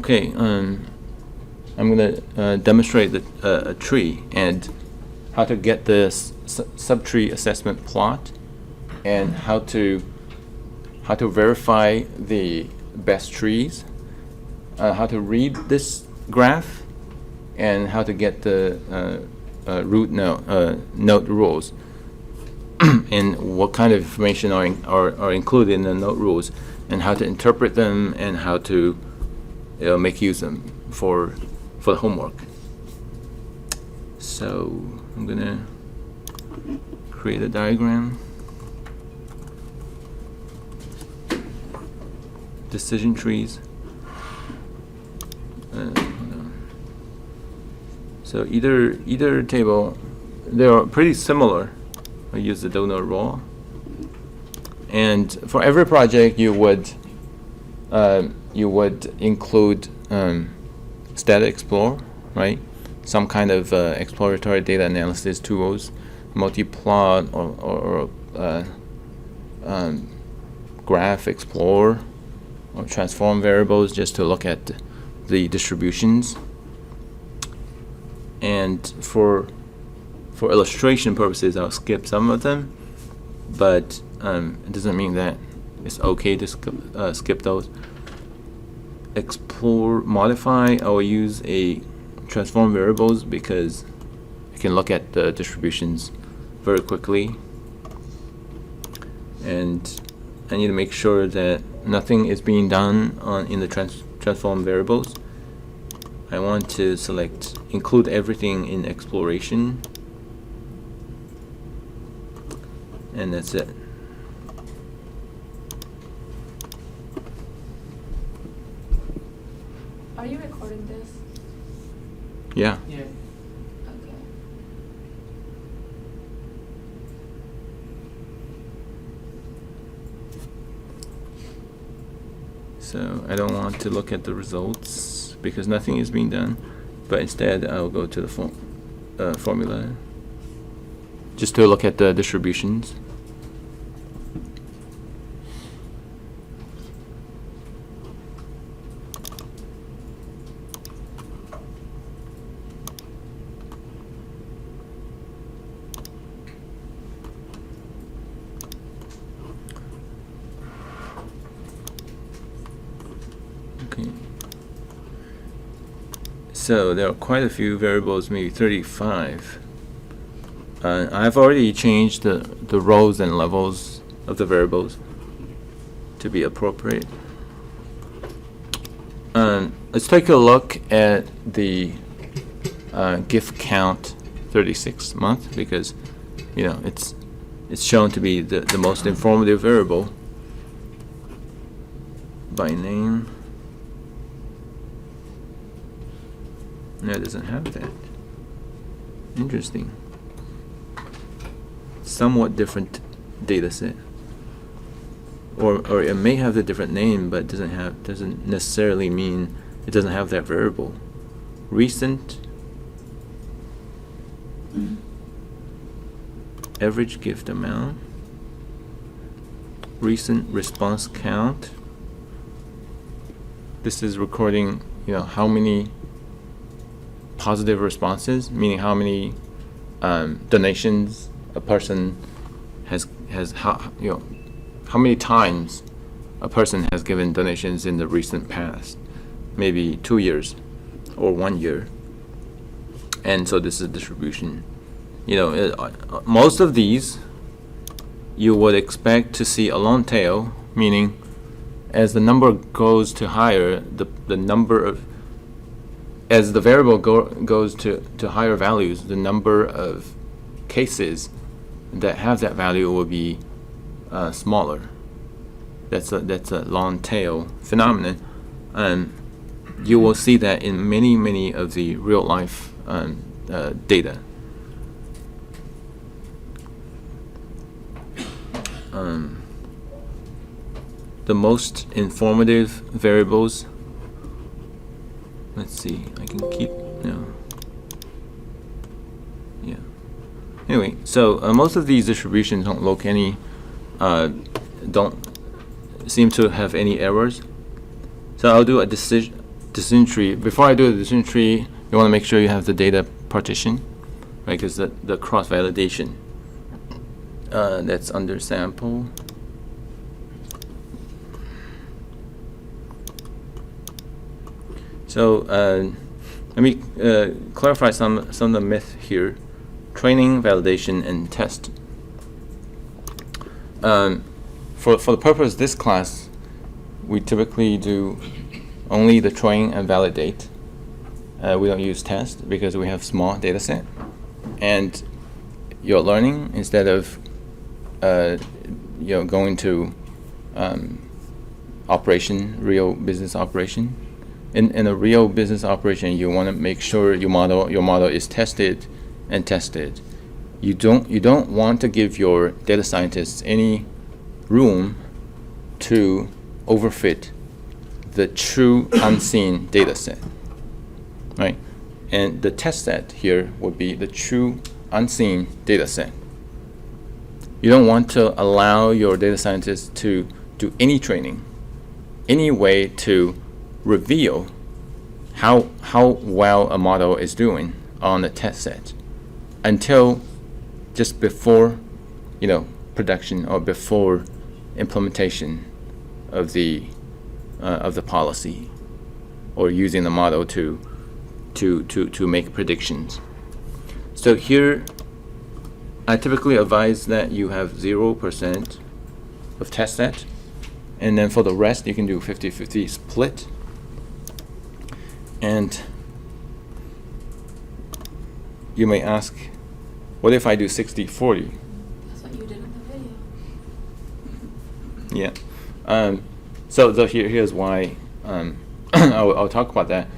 Okay, I'm going to demonstrate a tree and how to get the subtree assessment plot and how to verify the best trees, how to read this graph, and how to get the root node rules, and what kind of information are included in the node rules, and how to interpret them, and how to make use of them for the homework. So I'm gonna create a diagram. Decision trees. Hold on. So either table, they are pretty similar. I use the donor rule, and for every project you would include Static Explorer, right? Some kind of exploratory data analysis tools, multi-plot or graph explorer, or transform variables just to look at the distributions. And for illustration purposes, I'll skip some of them, but it doesn't mean that it's okay to skip those. Explore, modify, I will use a transform variables because I can look at the distributions very quickly, and I need to make sure that nothing is being done in the transform variables. I want to include everything in exploration, and that's it. Are you recording this? Yeah. Yeah. Okay. So I don't want to look at the results because nothing is being done, but instead I'll go to the formula just to look at the distributions. Okay. So there are quite a few variables, maybe 35. I've already changed the rows and levels of the variables to be appropriate. Let's take a look at the GIF count 36 month, because it's shown to be the most informative variable by name. No, it doesn't have that. Interesting. Somewhat different data set. Or it may have the different name, but doesn't necessarily mean it doesn't have that variable. Recent average gift amount, recent response count. This is recording how many positive responses, meaning how many donations a person has how many times a person has given donations in the recent past, maybe 2 years or 1 year. And so this is a distribution. Most of these you would expect to see a long tail, meaning as the number goes to higher, as the variable goes to higher values, the number of cases that have that value will be smaller. That's a long tail phenomenon, and you will see that in many of the real life data. The most informative variables. Let's see. I can keep Yeah. Anyway, so most of these distributions don't seem to have any errors. So I'll do a decision tree. Before I do the decision tree, you want to make sure you have the data partition, right? Because the cross validation that's under sample. So let me clarify some of the myths here: training, validation, and test. For the purpose of this class, we typically do only the train and validate. We don't use test because we have small data set, and you're learning instead of going to operation, real business operation. In a real business operation, you want to make sure your model is tested and tested. You don't want to give your data scientists any room to overfit the true unseen data set, right? And the test set here would be the true unseen data set. You don't want to allow your data scientists to do any training, any way to reveal how well a model is doing on the test set until just before production or before implementation of the policy, or using the model to make predictions. So here I typically advise that you have 0% of test set, and then for the rest you can do 50-50 split. And you may ask, what if I do 60-40? That's what you did in the video. Yeah. So here's why I'll talk about that.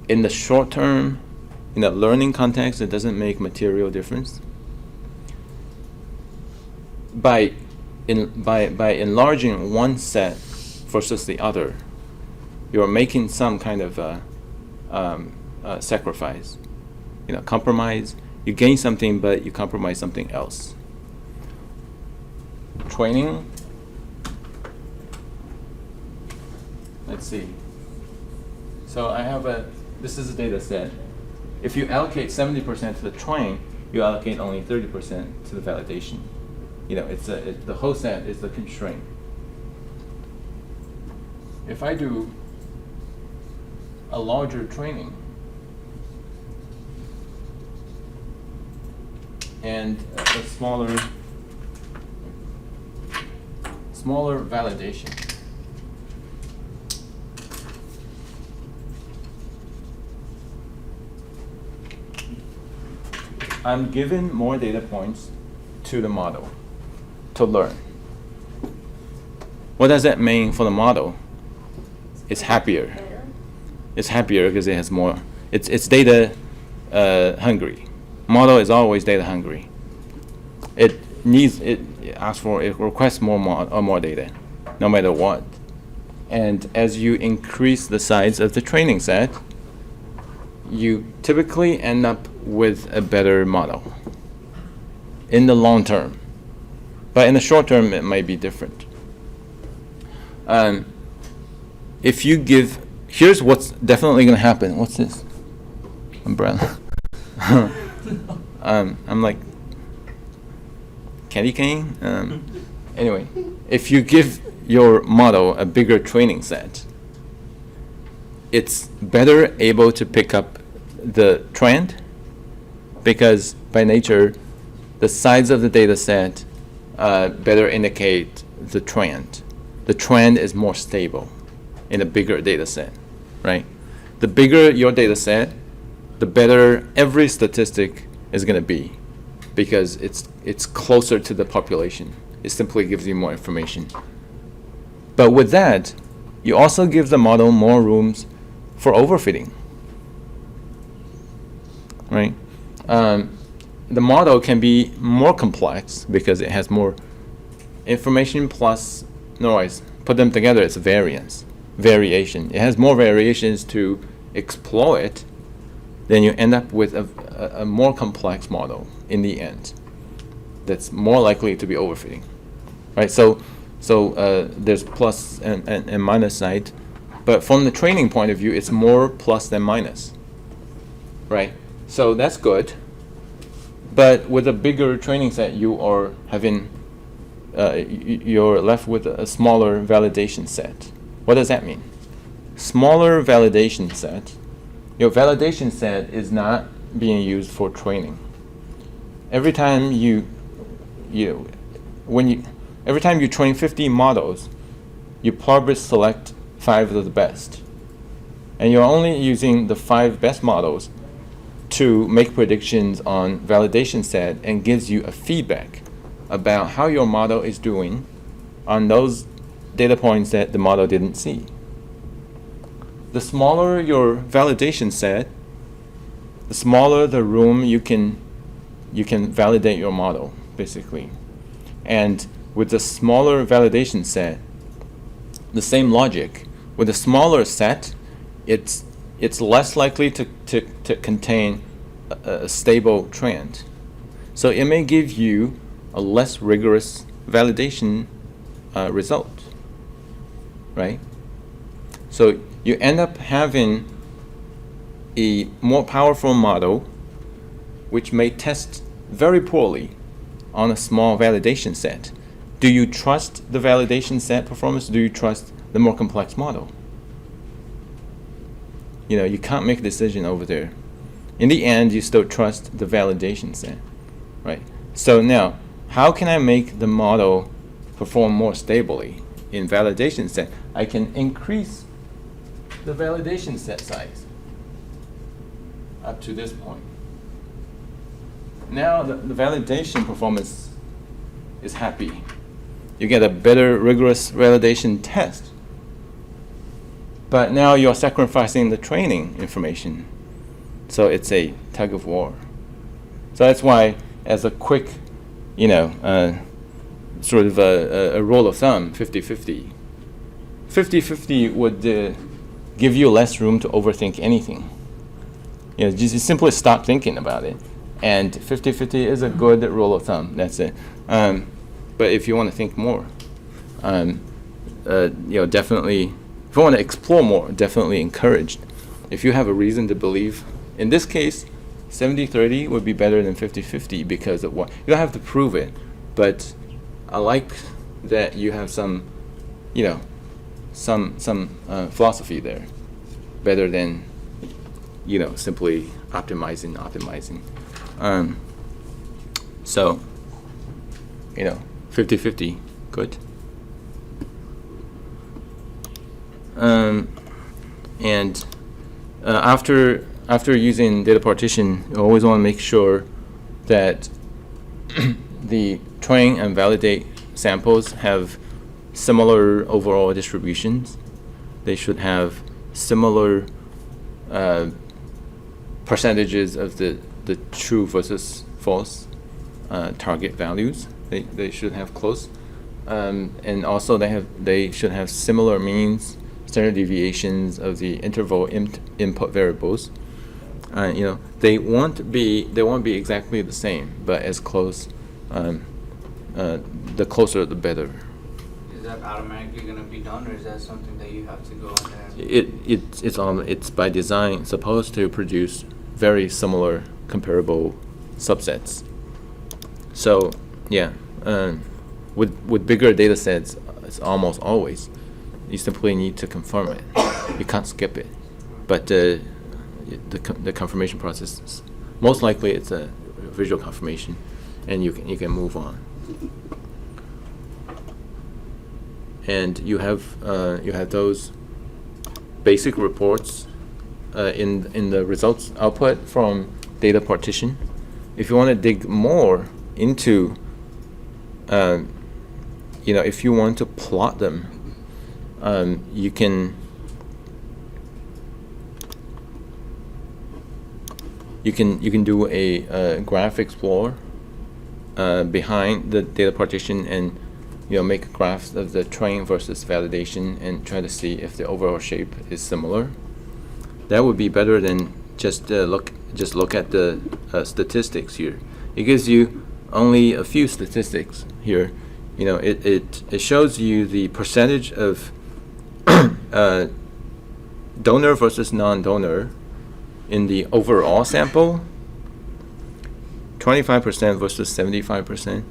In the short term, in the learning context, it doesn't make material difference. By enlarging one set versus the other, you're making some kind of sacrifice, compromise. You gain something, but you compromise something else. Training. Let's see. So I have this is a data set. If you allocate 70% to the train, you allocate only 30% to the validation. The whole set is the constraint. If I do a larger training and a smaller validation, I'm given more data points to the model to learn. What does that mean for the model? It's happier. It's happier because it has more. It's data hungry. Model is always data hungry. It requests more data, no matter what. And as you increase the size of the training set, you typically end up with a better model in the long term. But in the short term, it might be different. If you give, here's what's definitely going to happen. What's this? Umbrella. I'm like candy cane. Anyway, if you give your model a bigger training set, it's better able to pick up the trend, because by nature, the size of the data set better indicate the trend. The trend is more stable in a bigger data set, right? The bigger your data set, the better every statistic is going to be, because it's closer to the population. It simply gives you more information. But with that, you also give the model more rooms for overfitting, right? The model can be more complex because it has more information plus noise. Put them together, it's variation. It has more variations to exploit. Then you end up with a more complex model in the end that's more likely to be overfitting, right? So there's plus and minus side. But from the training point of view, it's more plus than minus, right? So that's good. But with a bigger training set, you are having, you're left with a smaller validation set. What does that mean? Smaller validation set. Your validation set is not being used for training. Every time every time you train 50 models, you probably select 5 of the best. And you're only using the 5 best models to make predictions on validation set and gives you a feedback about how your model is doing on those data points that the model didn't see. The smaller your validation set, the smaller the room you can validate your model, basically. And with the smaller validation set, the same logic. With a smaller set, it's less likely to contain a stable trend. So it may give you a less rigorous validation result, right? So you end up having a more powerful model which may test very poorly on a small validation set. Do you trust the validation set performance? Do you trust the more complex model? You can't make a decision over there. In the end, you still trust the validation set, right? So now, how can I make the model perform more stably in validation set? I can increase the validation set size up to this point. Now the validation performance is happy. You get a better rigorous validation test. But now you're sacrificing the training information. So it's a tug of war. So that's why, as a quick, sort of a rule of thumb, 50-50. 50-50 would give you less room to overthink anything. Just simply stop thinking about it. And 50-50 is a good rule of thumb. That's it. But if you want to think more, definitely, if you want to explore more, definitely encouraged. If you have a reason to believe, in this case, 70-30 would be better than 50-50 because of what? You don't have to prove it, but I like that you have some, some philosophy there, better than, simply optimizing. So, 50-50, good. And after using data partition, you always want to make sure that the train and validate samples have similar overall distributions. They should have similar percentages of the true versus false target values. They should have close, and also they should have similar means, standard deviations of the interval input variables. They won't be exactly the same, but as close. The closer, the better. Is that automatically going to be done, or is that something that you have to go on there? It's by design supposed to produce very similar comparable subsets. So with bigger data sets, it's almost always you simply need to confirm it. You can't skip it. But the confirmation process, most likely it's a visual confirmation, and you can move on. And you have those basic reports in the results output from data partition. If you want to dig more into, if you want to plot them, you can do a graph explorer behind the data partition and make graphs of the train versus validation and try to see if the overall shape is similar. That would be better than just look at the statistics here. It gives you only a few statistics here. It shows you the percentage of donor versus non-donor in the overall sample, 25% versus 75%,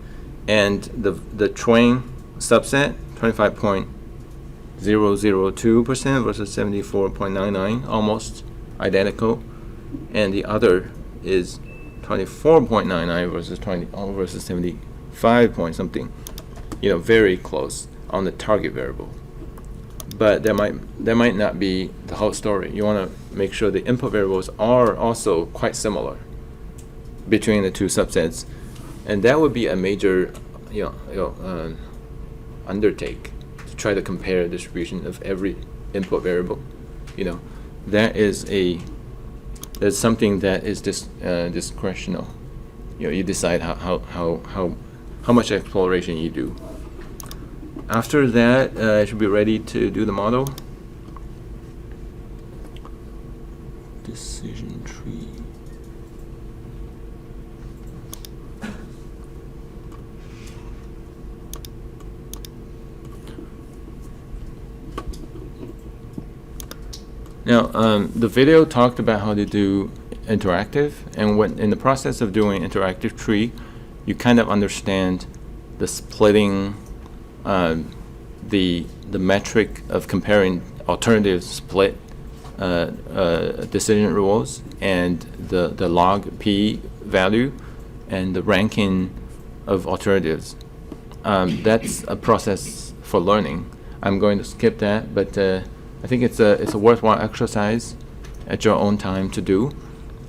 and the train subset, 25.002% versus 74.99, almost identical, and the other is 24.99 versus 75 point something, very close on the target variable. But that might not be the whole story. You want to make sure the input variables are also quite similar between the two subsets, and that would be a major undertake to try to compare distribution of every input variable. That's something that is discretional. You decide how much exploration you do. After that, I should be ready to do the model. Decision tree. Now, the video talked about how to do interactive, and when in the process of doing interactive tree, you kind of understand the splitting, the metric of comparing alternative split decision rules, and the log p value, and the ranking of alternatives. That's a process for learning. I'm going to skip that, but I think it's a worthwhile exercise at your own time to do.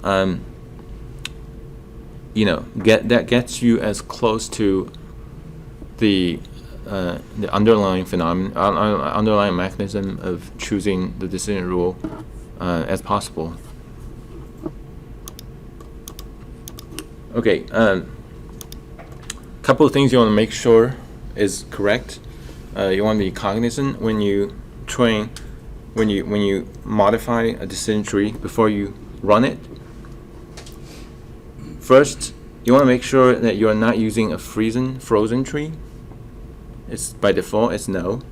That gets you as close to the underlying underlying mechanism of choosing the decision rule as possible. Okay, couple of things you want to make sure is correct. You want to be cognizant when you train. When you modify a decision tree before you run it, first you want to make sure that you are not using a frozen tree. It's by default it's no,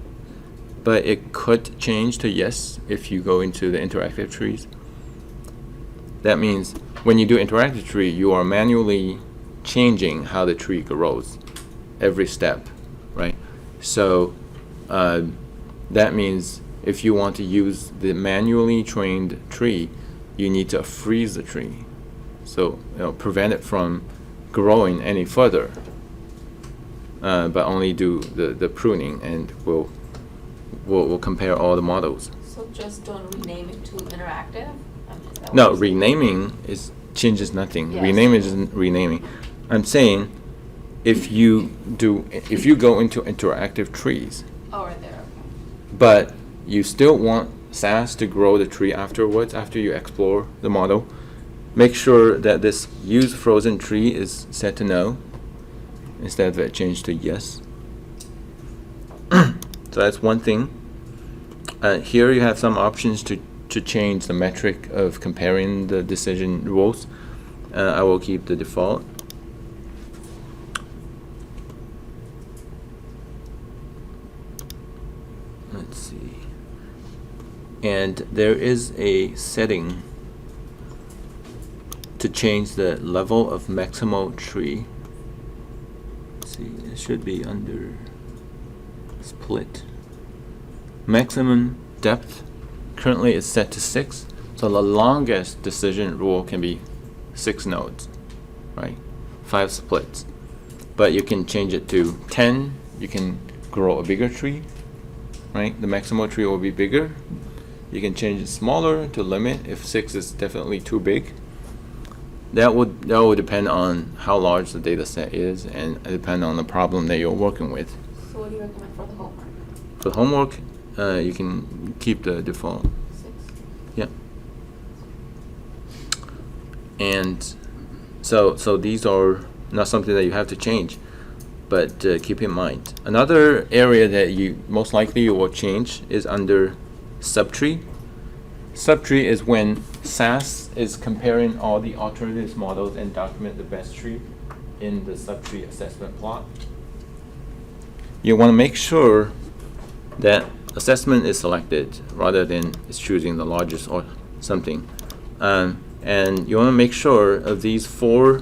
but it could change to yes if you go into the interactive trees. That means when you do interactive tree, you are manually changing how the tree grows every step, right? So that means if you want to use the manually trained tree, you need to freeze the tree, so prevent it from growing any further. But only do the pruning, and we'll compare all the models. So just don't rename it to interactive? No, renaming changes nothing. Yes. Renaming isn't renaming. I'm saying if you go into interactive trees, Oh, right there. but you still want SAS to grow the tree afterwards, after you explore the model, make sure that this use frozen tree is set to no instead of it changed to yes. So that's one thing. Here you have some options to change the metric of comparing the decision rules. I will keep the default. Let's see. And there is a setting to change the level of maximo tree. Let's see, it should be under split. Maximum depth currently is set to 6, so the longest decision rule can be 6 nodes, right? 5 splits. But you can change it to 10, you can grow a bigger tree, right? The maximo tree will be bigger. You can change it smaller to limit if 6 is definitely too big. That would depend on how large the data set is, and depend on the problem that you're working with. So what do you recommend for the homework? For the homework, you can keep the default. 6? Yeah. And so these are not something that you have to change, but keep in mind. Another area that you most likely will change is under Subtree. Subtree is when SAS is comparing all the alternatives models and document the best tree in the subtree assessment plot. You want to make sure that assessment is selected rather than it's choosing the largest or something. And you want to make sure of these 4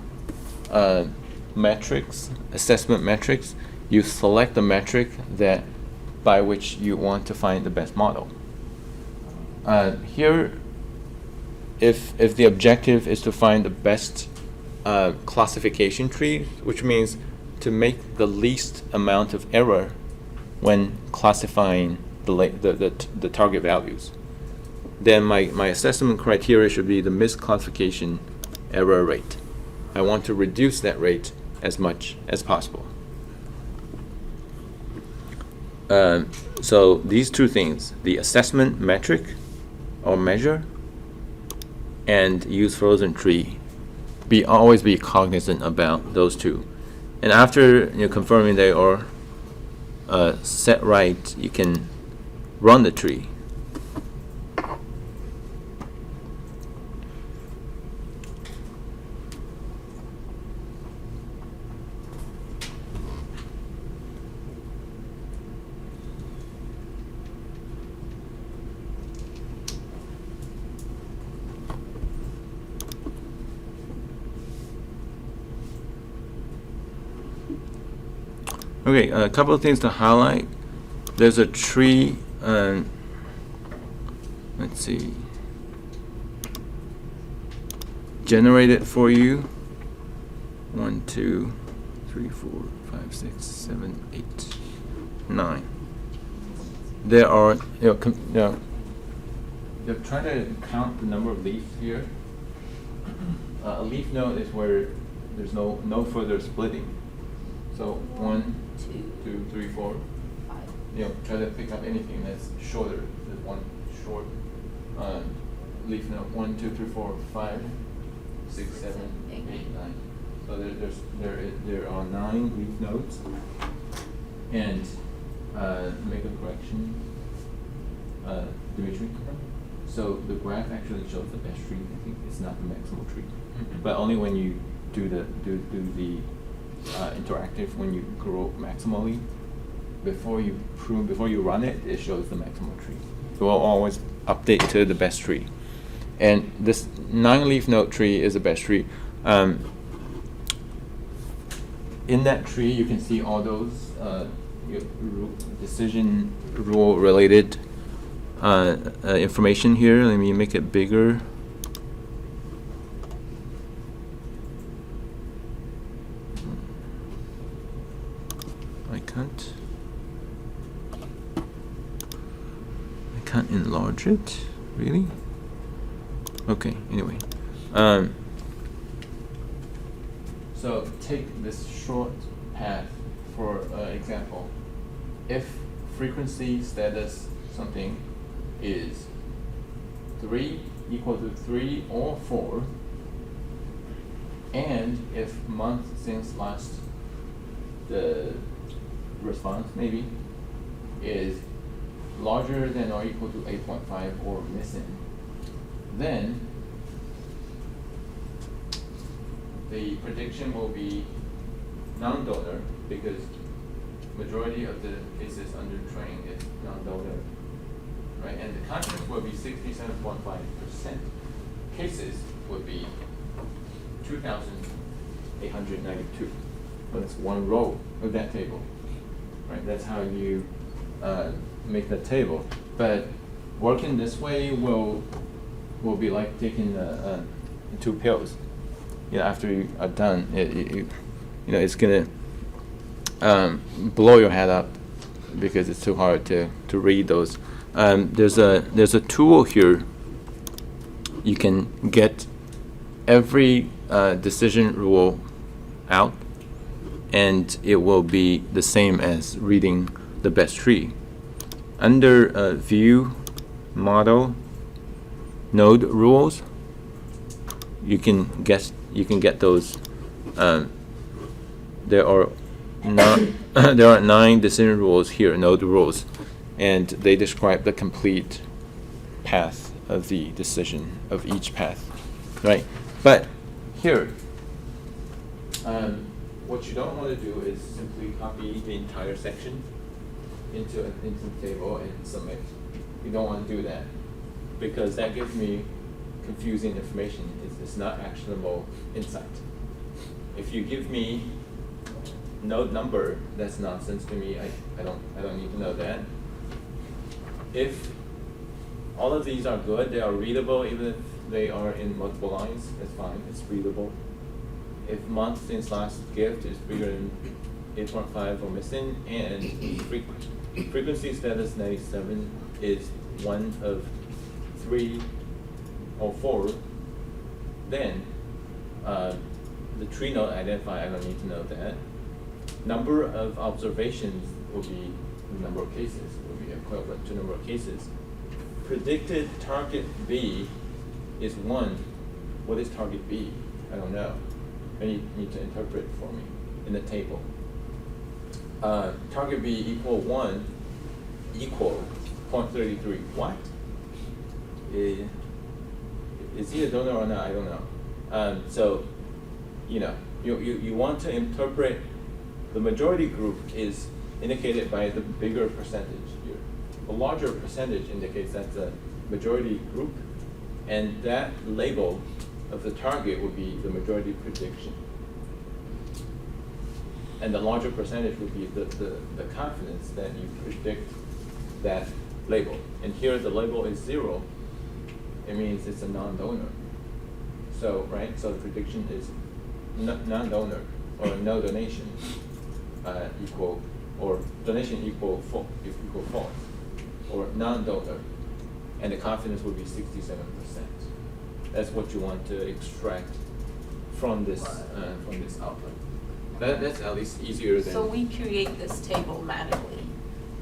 metrics, assessment metrics, you select the metric that by which you want to find the best model. Here, if the objective is to find the best classification tree, which means to make the least amount of error when classifying the target values, then my assessment criteria should be the misclassification error rate. I want to reduce that rate as much as possible. So these 2 things, the assessment metric or measure and use frozen tree, always be cognizant about those 2. And after confirming they are set right, you can run the tree. Okay, a couple of things to highlight. There's a tree, let's see, generated for you. 1, 2, 3, 4, 5, 6, 7, 8, 9. There are, you're trying to count the number of leaves here. A leaf node is where there's no further splitting. So 1, 2, 3, 4. 5. Try to pick up anything that's shorter than one short leaf node. 1, 2, 3, 4, 5, 6, 7, 8, 9. So there are 9 leaf nodes. And make a correction, Dimitri. So the graph actually shows the best tree. I think it's not the maximal tree, but only when you do the interactive, when you grow maximally, before you prune, before you run it, it shows the maximal tree. So we'll always update to the best tree. And this 9-leaf node tree is the best tree. In that tree, you can see all those decision rule related information here. Let me make it bigger. I can't enlarge it, really? Okay, anyway. So take this short path for example. If frequency status something is 3 equal to 3 or 4, and if month since last, the response maybe is larger than or equal to 8.5 or missing, then the prediction will be non-donor, because majority of the cases under train is non-donor, right? And the confidence will be 67.5%. Cases would be 2,892. But it's one row of that table, right? That's how you make that table. But working this way will be like taking 2 pills. After you are done, it's gonna blow your head up because it's too hard to read those. There's a tool here. You can get every decision rule out, and it will be the same as reading the best tree. Under View, Model, Node Rules, you can get those. There are 9 decision rules here, node rules, and they describe the complete path of the decision of each path, right? But here, what you don't want to do is simply copy the entire section into the table and submit. You don't want to do that because that gives me confusing information. It's not actionable insight. If you give me node number, that's nonsense to me. I don't need to know that. If all of these are good, they are readable, even if they are in multiple lines, that's fine, it's readable. If month since last gift is bigger than 8.5 or missing, and frequency status 97 is one of 3 or 4, then the tree node identifier, I don't need to know that. Number of observations will be the number of cases, will be equivalent to number of cases. Predicted target B is 1. What is target B? I don't know. You need to interpret it for me in the table. Target B equal 1 equal 0.33. What? Is he a donor or not? I don't know. So, you want to interpret the majority group is indicated by the bigger percentage here. The larger percentage indicates that's a majority group, and that label of the target would be the majority prediction. And the larger percentage would be the confidence that you predict that label. And here the label is 0. It means it's a non-donor. So, right, so the prediction is non-donor or no donation equal, or donation equal false, or non-donor. And the confidence would be 67%. That's what you want to extract from this output. That's at least easier than. So we create this table manually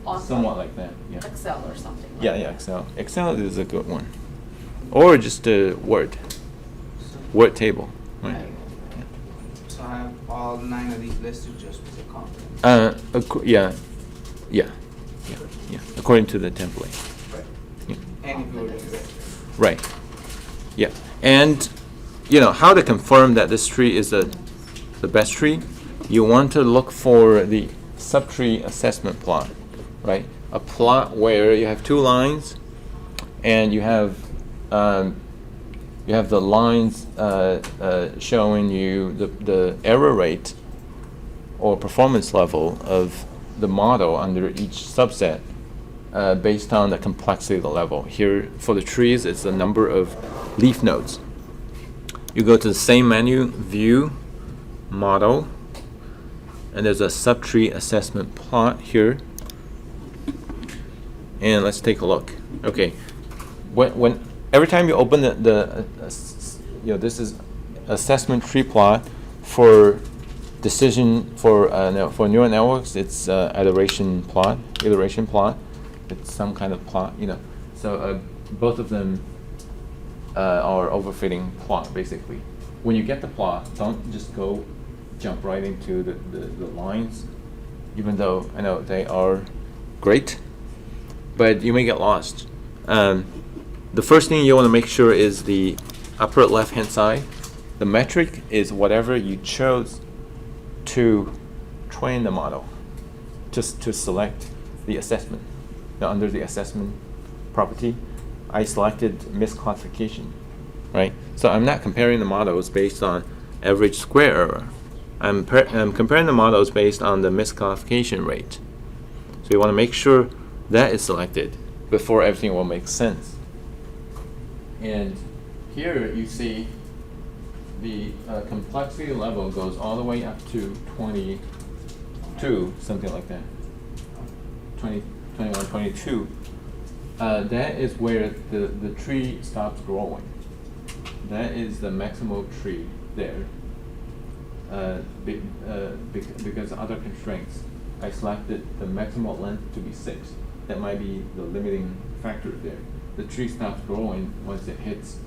on Somewhat like that, yeah. Excel or something. Yeah, Excel. Excel is a good one. Or just a Word table. Right. So I have all 9 of these listed just with the confidence. Yeah. According to the template. Right. Yeah. And if you were to do it. Right. Yeah. And how to confirm that this tree is the best tree? You want to look for the subtree assessment plot, right? A plot where you have 2 lines, and you have the lines showing you the error rate or performance level of the model under each subset based on the complexity level. Here for the trees, it's the number of leaf nodes. You go to the same menu, View, Model, and there's a subtree assessment plot here. And let's take a look. Okay, when every time you open this is assessment tree plot for decision for neural networks. It's iteration plot. It's some kind of plot. So both of them are overfitting plot basically. When you get the plot, don't just jump right into the lines, even though I know they are great, but you may get lost. The first thing you want to make sure is the upper left hand side. The metric is whatever you chose to train the model, just to select the assessment. Now under the assessment property, I selected misclassification, right? So I'm not comparing the models based on average square error. I'm comparing the models based on the misclassification rate. So you want to make sure that is selected before everything will make sense. And here you see the complexity level goes all the way up to 22, something like that. 20, 21, 22. That is where the tree stops growing. That is the maximal tree there. Because other constraints, I selected the maximal length to be 6. That might be the limiting factor there. The tree stops growing once it hits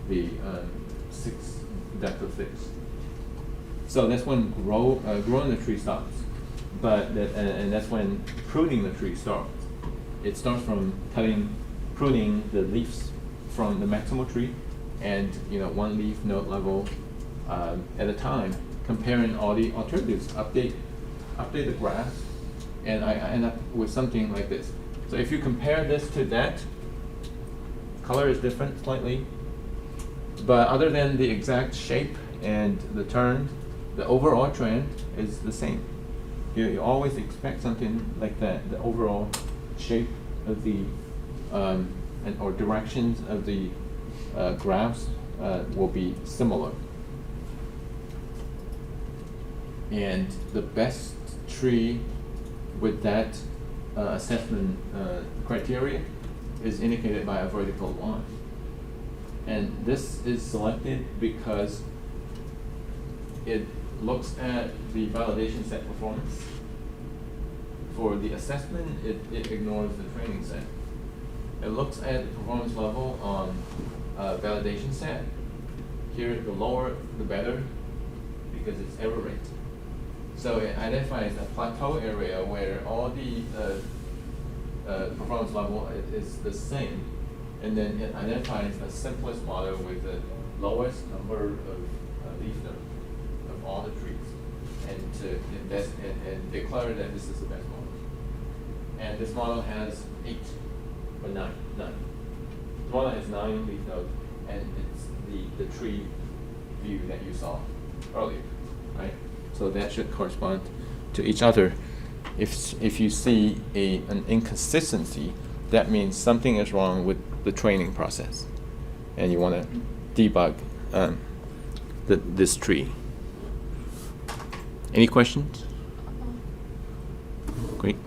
the 6 depth of 6. So that's when growing the tree stops. And that's when pruning the tree starts. It starts from pruning the leaves from the maximal tree, and one leaf node level at a time, comparing all the alternatives. Update the grass and I end up with something like this. So if you compare this to that, color is different slightly, but other than the exact shape and the turn, the overall trend is the same. You always expect something like that. The overall shape of the or directions of the graphs will be similar. And the best tree with that assessment criteria is indicated by a vertical line. And this is selected because it looks at the validation set performance. For the assessment, it ignores the training set. It looks at the performance level on validation set. Here, the lower, the better, because it's error rate. So it identifies a plateau area where all the performance level is the same, and then it identifies the simplest model with the lowest number of leaf nodes of all the trees, and to invest and declare that this is the best model. And this model has 8 or 9. The model has 9 leaf nodes, and it's the tree view that you saw earlier, right? So that should correspond to each other. If you see an inconsistency, that means something is wrong with the training process, and you want to debug this tree. Any questions? Great.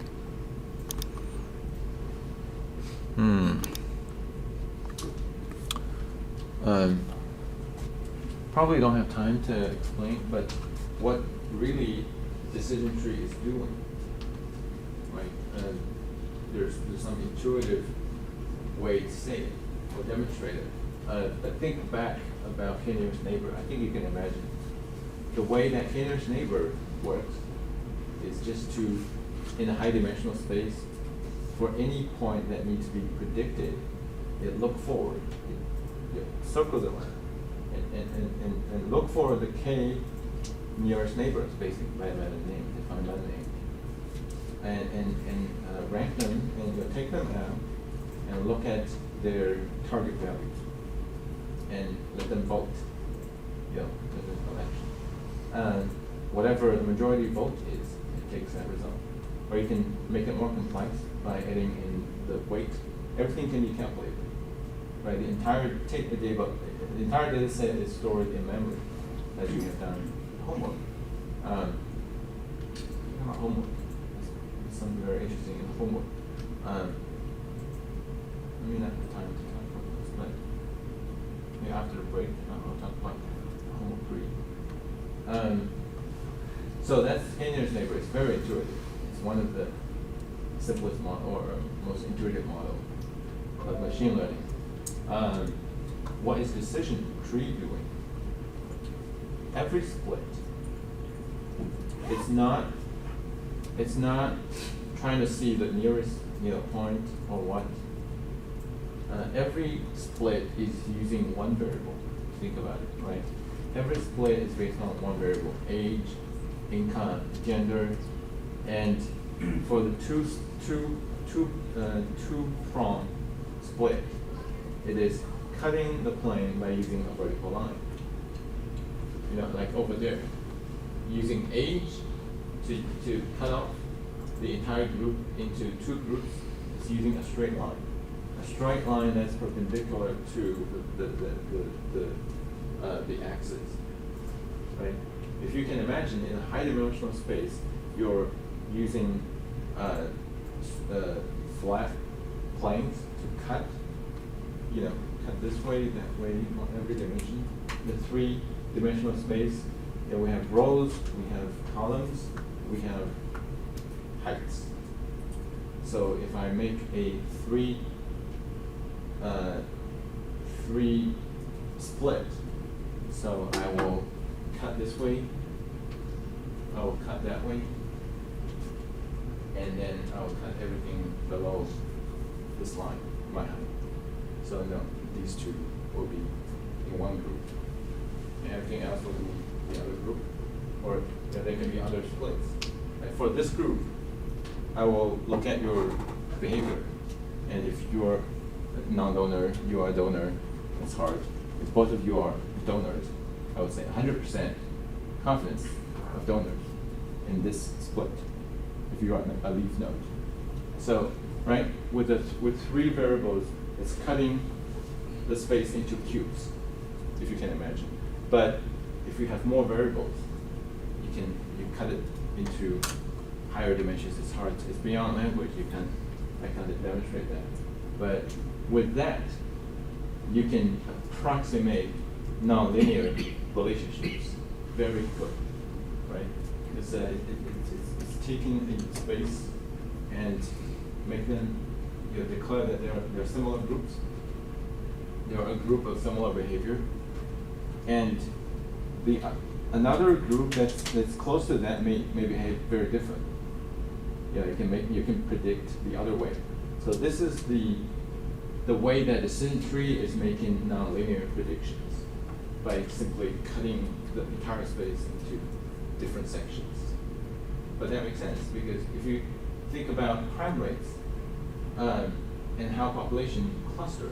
Probably don't have time to explain, but what really decision tree is doing, right? There's some intuitive way to say it or demonstrate it. But think back about k-nearest neighbor. I think you can imagine the way that k-nearest neighbor works is just to, in a high dimensional space, for any point that needs to be predicted, it look forward, it circles around, and look for the k nearest neighbors, basically, by another name, define another name, and rank them, and you'll take them out and look at their target values and let them vote, in the election. Whatever the majority vote is, it takes that result. Or you can make it more complex by adding in the weight. Everything can be calculated, right? The entire data set is stored in memory, as you have done homework. Not homework. It's something very interesting in homework. I mean, not have time to talk about this, but maybe after the break, I'll talk about homework 3. So that's k-nearest neighbor. It's very intuitive. It's one of the simplest model or most intuitive model of machine learning. What is decision tree doing? Every split. It's not trying to see the nearest point or what. Every split is using one variable. Think about it, right? Every split is based on one variable: age, income, gender, and for the two-prong split, it is cutting the plane by using a vertical line. Like over there, using age to cut off the entire group into 2 groups. It's using a straight line. A straight line that's perpendicular to the axis, right? If you can imagine, in a high-dimensional space, you're using flat planes to cut, cut this way, that way, on every dimension. The 3-dimensional space, we have rows, we have columns, we have heights. So if I make a 3 split, so I will cut this way, I will cut that way, and then I will cut everything below this line, my height. So no, these 2 will be in one group, and everything else will be the other group, or there can be other splits. Right? For this group, I will look at your behavior, and if you're a non-donor, you are a donor, it's hard. If both of you are donors, I would say 100% confidence of donors in this split, if you are a leaf node. So, right, with 3 variables, it's cutting the space into cubes, if you can imagine. But if you have more variables, you cut it into higher dimensions. It's hard. It's beyond language. I can't demonstrate that. But with that, you can approximate nonlinear relationships very quick, right? It's taking the space and make them, declare that they're similar groups. They are a group of similar behavior, and another group that's close to that may behave very different. You can predict the other way. So this is the way that the decision tree is making nonlinear predictions by simply cutting the entire space into different sections. But that makes sense because if you think about crime rates and how population cluster,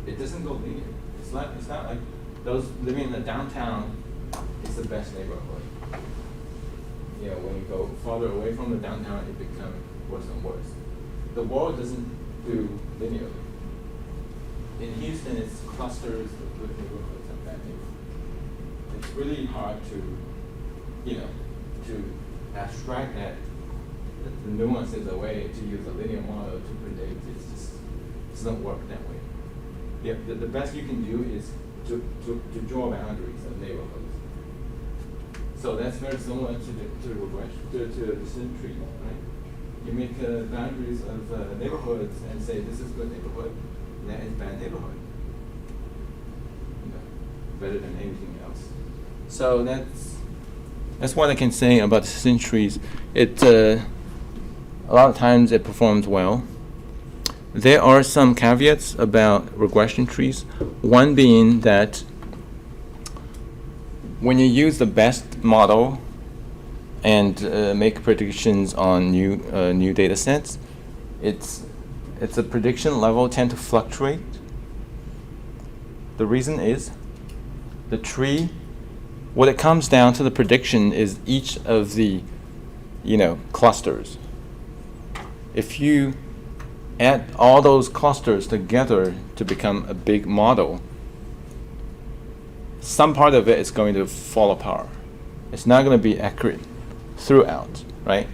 it doesn't go linear. It's not like those living in the downtown is the best neighborhood. When you go farther away from the downtown, it becomes worse and worse. The world doesn't do linearly. In Houston, it's clusters of good neighborhoods and bad neighborhoods. It's really hard to abstract that the nuances away to use a linear model to predict. It doesn't work that way. The best you can do is to draw boundaries of neighborhoods. So that's very similar to regression, to the decision tree, right? You make boundaries of neighborhoods and say this is good neighborhood, that is bad neighborhood. Better than anything else. So that's what I can say about decision trees. A lot of times it performs well. There are some caveats about regression trees. One being that when you use the best model and make predictions on new data sets, its a prediction level tend to fluctuate. The reason is the tree, what it comes down to the prediction is each of the clusters. If you add all those clusters together to become a big model, some part of it is going to fall apart. It's not going to be accurate throughout, right?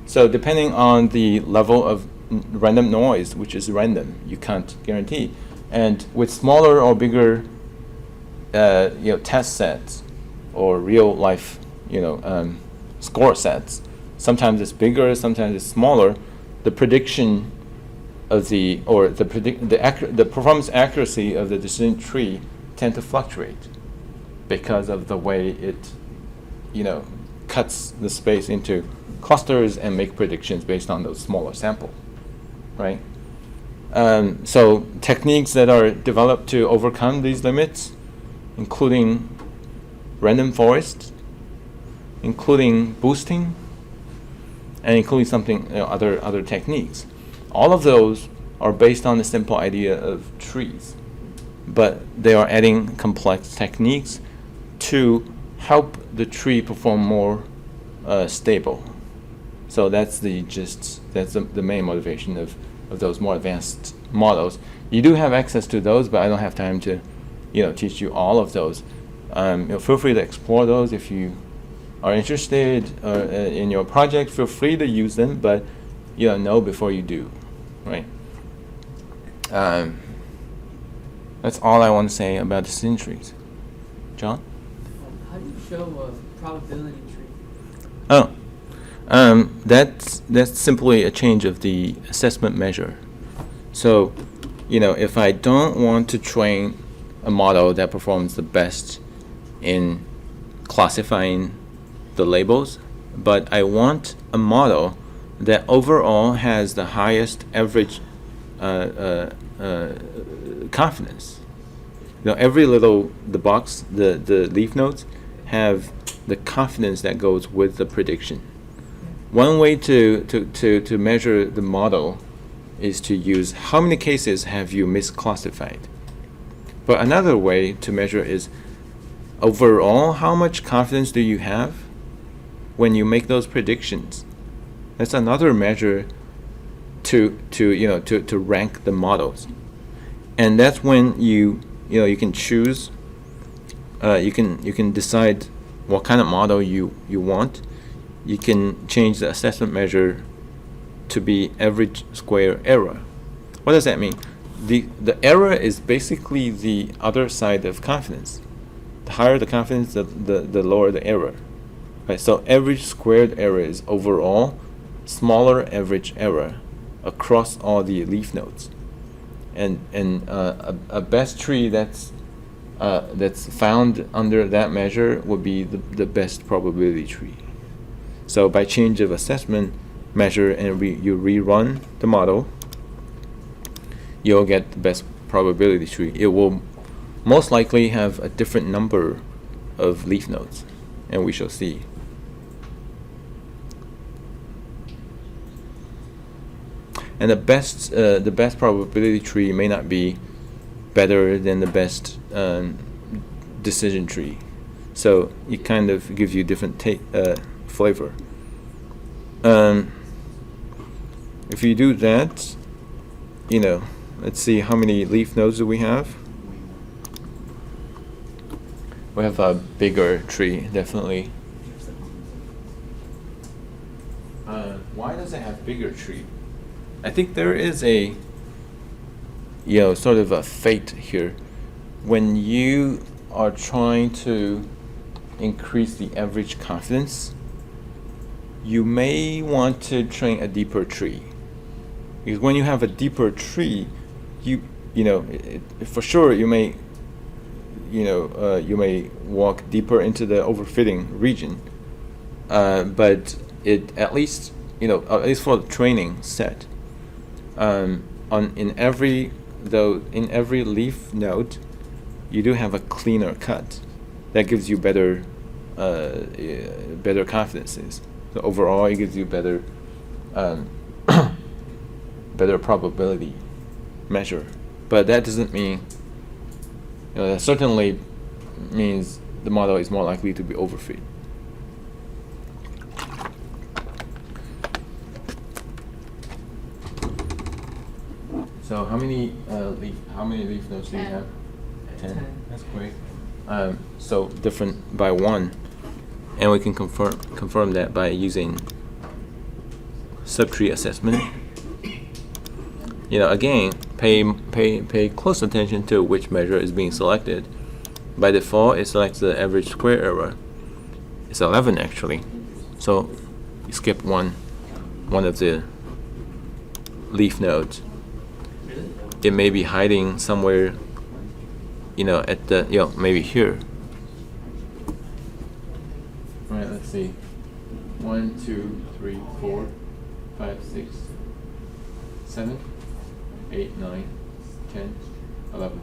So depending on the level of random noise, which is random, you can't guarantee. And with smaller or bigger test sets or real life score sets, sometimes it's bigger, sometimes it's smaller. The prediction of the performance accuracy of the decision tree tend to fluctuate because of the way it cuts the space into clusters and make predictions based on those smaller sample, right? So techniques that are developed to overcome these limits, including random forest, including boosting, and including other techniques. All of those are based on the simple idea of trees, but they are adding complex techniques to help the tree perform more stable. So that's the gist. That's the main motivation of those more advanced models. You do have access to those, but I don't have time to teach you all of those. Feel free to explore those if you are interested in your project. Feel free to use them, but know before you do, right? That's all I want to say about decision trees. John? How do you show a probability tree? Oh, that's simply a change of the assessment measure. So, if I don't want to train a model that performs the best in classifying the labels, but I want a model that overall has the highest average confidence. Every the box, the leaf nodes have the confidence that goes with the prediction. one way to measure the model is to use how many cases have you misclassified. But another way to measure is overall how much confidence do you have when you make those predictions. That's another measure to rank the models. And that's when you can choose, you can decide what kind of model you want. You can change the assessment measure to be average square error. What does that mean? The error is basically the other side of confidence. The higher the confidence, the lower the error. Right? So average squared error is overall smaller average error across all the leaf nodes. And a best tree that's found under that measure would be the best probability tree. So by change of assessment measure and you rerun the model, you'll get the best probability tree. It will most likely have a different number of leaf nodes, and we shall see. And the best probability tree may not be better than the best decision tree, so it kind of gives you different flavor. If you do that, let's see how many leaf nodes do we have. We have a bigger tree, definitely. Why does it have bigger tree? I think there is a sort of a fate here. When you are trying to increase the average confidence, you may want to train a deeper tree. Because when you have a deeper tree, for sure you may walk deeper into the overfitting region. But at least for the training set, in every leaf node, you do have a cleaner cut that gives you better confidences. So overall, it gives you better probability measure. But that doesn't mean, that certainly means the model is more likely to be overfit. So how many leaf nodes do you have? 10. That's great. So different by 1, and we can confirm that by using subtree assessment. Again, pay close attention to which measure is being selected. By default, it selects the average square error. It's 11 actually. So you skip one of the leaf nodes. It may be hiding somewhere, at the, maybe here. All right, let's see. 1, 2, 3, 4, 5, 6, 7, 8, 9, 10, 11.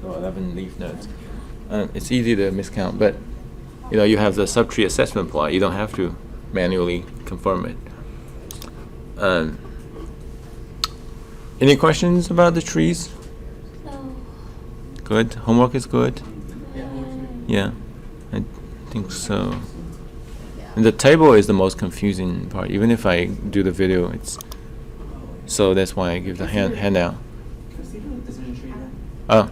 So 11 leaf nodes. It's easy to miscount, but you have the subtree assessment plot. You don't have to manually confirm it. Any questions about the trees? No. Good. Homework is good. Yeah, I think so. And the table is the most confusing part. Even if I do the video, so that's why I give the handout. Oh.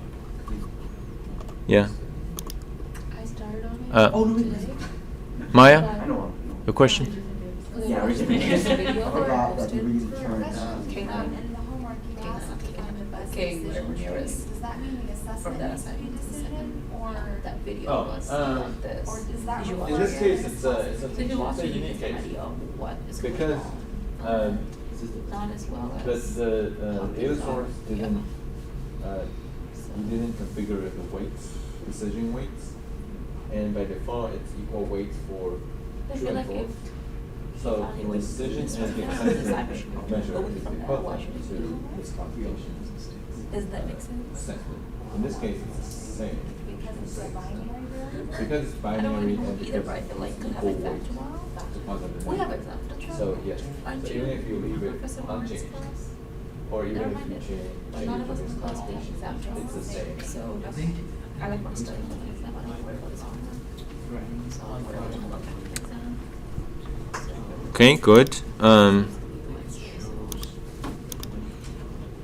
Yeah. I started on it today. Maya, your question? Yeah, There's a video forgot that posted the reason for turned K9. in the homework you K9, asked K9, MS K, decision whatever trees. nearest. Does that mean the assessment that needs to be assignment. decision, or That video Oh, was like this. or does that Visual require In this case, MS it's Did you also a use unique this case video? What is going because on? Not as well as the data copies source are. didn't Yeah. you didn't configure the weights, decision weights, and by default it's equal weights for I true feel and like false. if So found it the was decision this and the one, assessment this one, measure but is from that, equivalent why should we to do that? miscalculation Does that make sense? assessment. In this case, it's the same. because it's a binary really? Because it's I don't binary want to and move either, because but I feel like it's could have equal exam weight tomorrow. to positive We have negative exam tomorrow. Joe? So, yes, Aren't so you even if you leave it Professor Warren's unchanged, class? or even Never if mind you it. change None it of us from in this class class, take exam it's the same. So I like want to study for the exam. I don't worry about this homework. So I'll worry about the homework after the exam. Okay, good.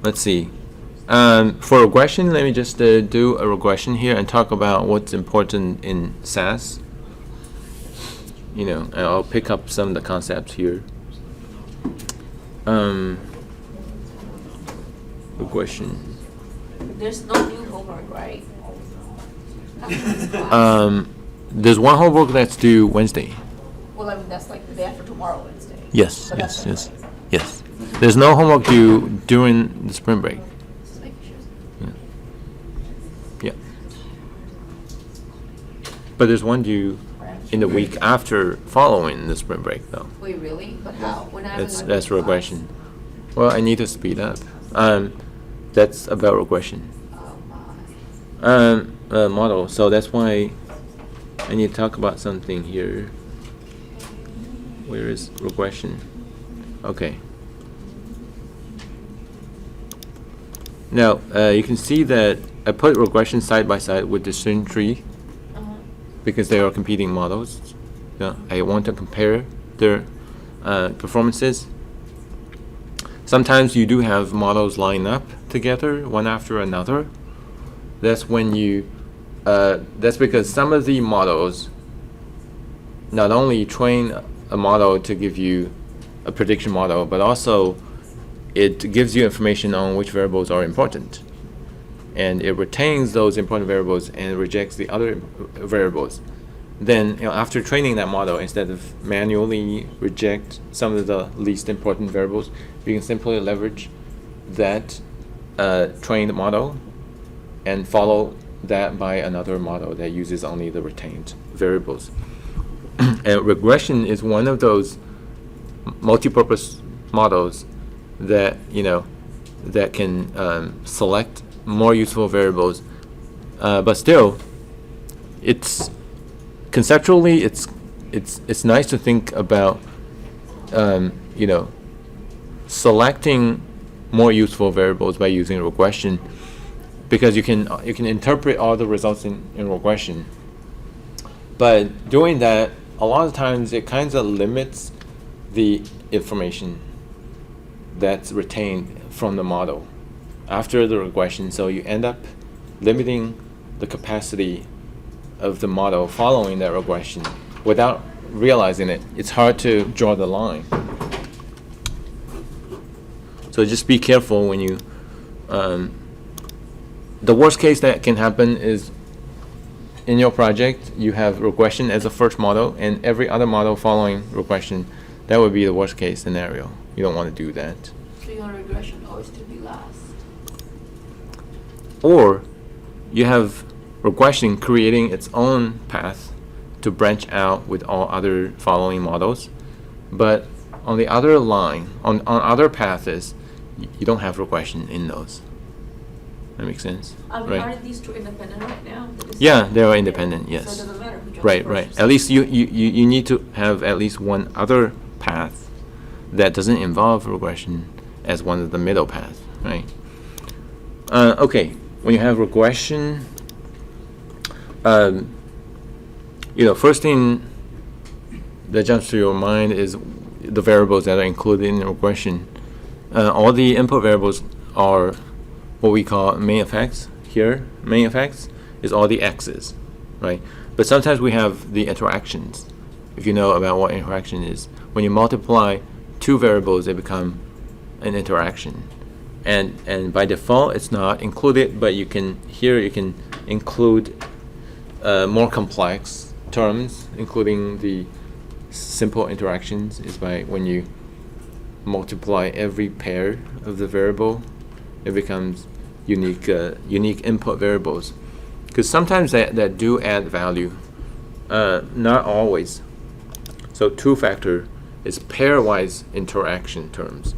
Let's see. For regression, let me just do a regression here and talk about what's important in SAS. You know, and I'll pick up some of the concepts here. Regression. There's no new homework, right? After this class. There's one homework that's due Wednesday. Well, I mean, that's like the day after tomorrow, Wednesday. Yes, But yes, that's yes, fine. yes. There's no homework due during the spring break. Just making sure. Yeah. But there's one due in the week after following the spring break, though. Wait, really? But how? When I haven't That's done that's class? regression. Well, I need to speed up. That's about regression. Oh, my. Model. So that's why I need to talk about something here. Where is regression? Okay. Now you can see that I put regression side by side with decision tree Uh-huh. because they are competing models. Yeah, I want to compare their performances. Sometimes you do have models line up together, one after another. That's when you, that's because some of the models not only train a model to give you a prediction model, but also it gives you information on which variables are important. And it retains those important variables and rejects the other variables. Then, you know, after training that model, instead of manually reject some of the least important variables, you can simply leverage that trained model and follow that by another model that uses only the retained variables. And regression is one of those multi-purpose models that, you know, that can select more useful variables, but still, it's conceptually it's nice to think about, you know, selecting more useful variables by using regression, because you can interpret all the results in regression. But doing that, a lot of times it kind of limits the information that's retained from the model after the regression, so you end up limiting the capacity of the model following that regression without realizing it. It's hard to draw the line. So just be careful when you, the worst case that can happen is in your project you have regression as a first model and every other model following regression. That would be the worst case scenario. You don't want to do that. So your regression always to be last. Or you have regression creating its own path to branch out with all other following models, but on the other line, on other paths, you don't have regression in those. That makes sense? Aren't these two independent right now? Yeah, they are independent, yes. So it doesn't matter who jumps Right, first right. or At least second. you need to have at least one other path that doesn't involve regression as one of the middle paths, right? Okay, when you have regression, you know, first thing that jumps to your mind is the variables that are included in regression. All the input variables are what we call main effects. Here, main effects is all the x's, right? But sometimes we have the interactions. If you know about what interaction is, when you multiply two variables, they become an interaction. And by default, it's not included, but you can include more complex terms, including the simple interactions, is by when you multiply every pair of the variable, it becomes unique input variables. Because sometimes that do add value, not always. So two-factor is pairwise interaction terms.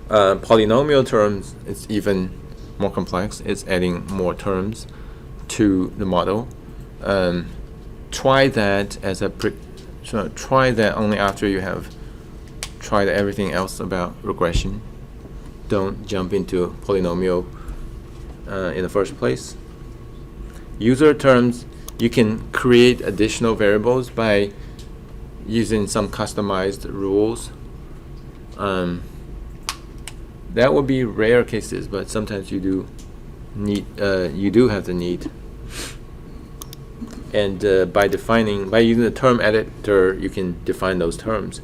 Polynomial terms, it's even more complex. It's adding more terms to the model. Try that as a So try that only after you have tried everything else about regression. Don't jump into polynomial in the first place. User terms, you can create additional variables by using some customized rules. That would be rare cases, but sometimes you do have the need. And by using the term editor, you can define those terms.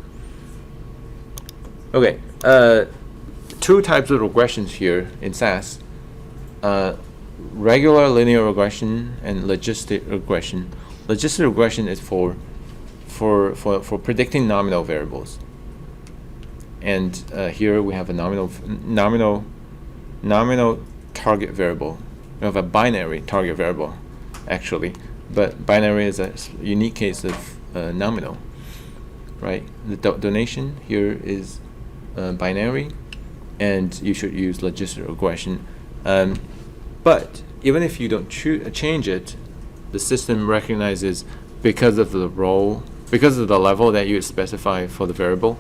Okay, two types of regressions here in SAS. Regular linear regression and logistic regression. Logistic regression is for predicting nominal variables. And here we have a nominal target variable. We have a binary target variable, actually. But binary is a unique case of nominal, right? The donation here is binary, and you should use logistic regression. But even if you don't change it, the system recognizes because of the level that you specify for the variable,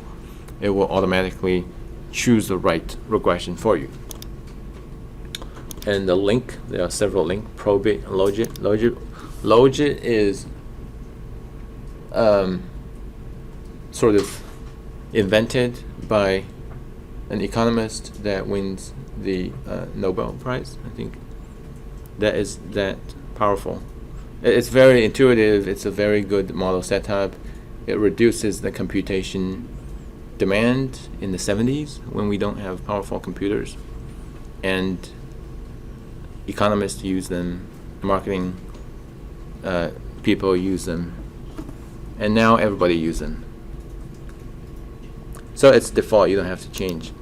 it will automatically choose the right regression for you. And the link, there are several links, probit, logit. Logit is sort of invented by an economist that wins the Nobel Prize. I think that is that powerful. It's very intuitive. It's a very good model setup. It reduces the computation demand in the 70s when we don't have powerful computers, and economists use them, marketing people use them, and now everybody uses them. So it's default. You don't have to change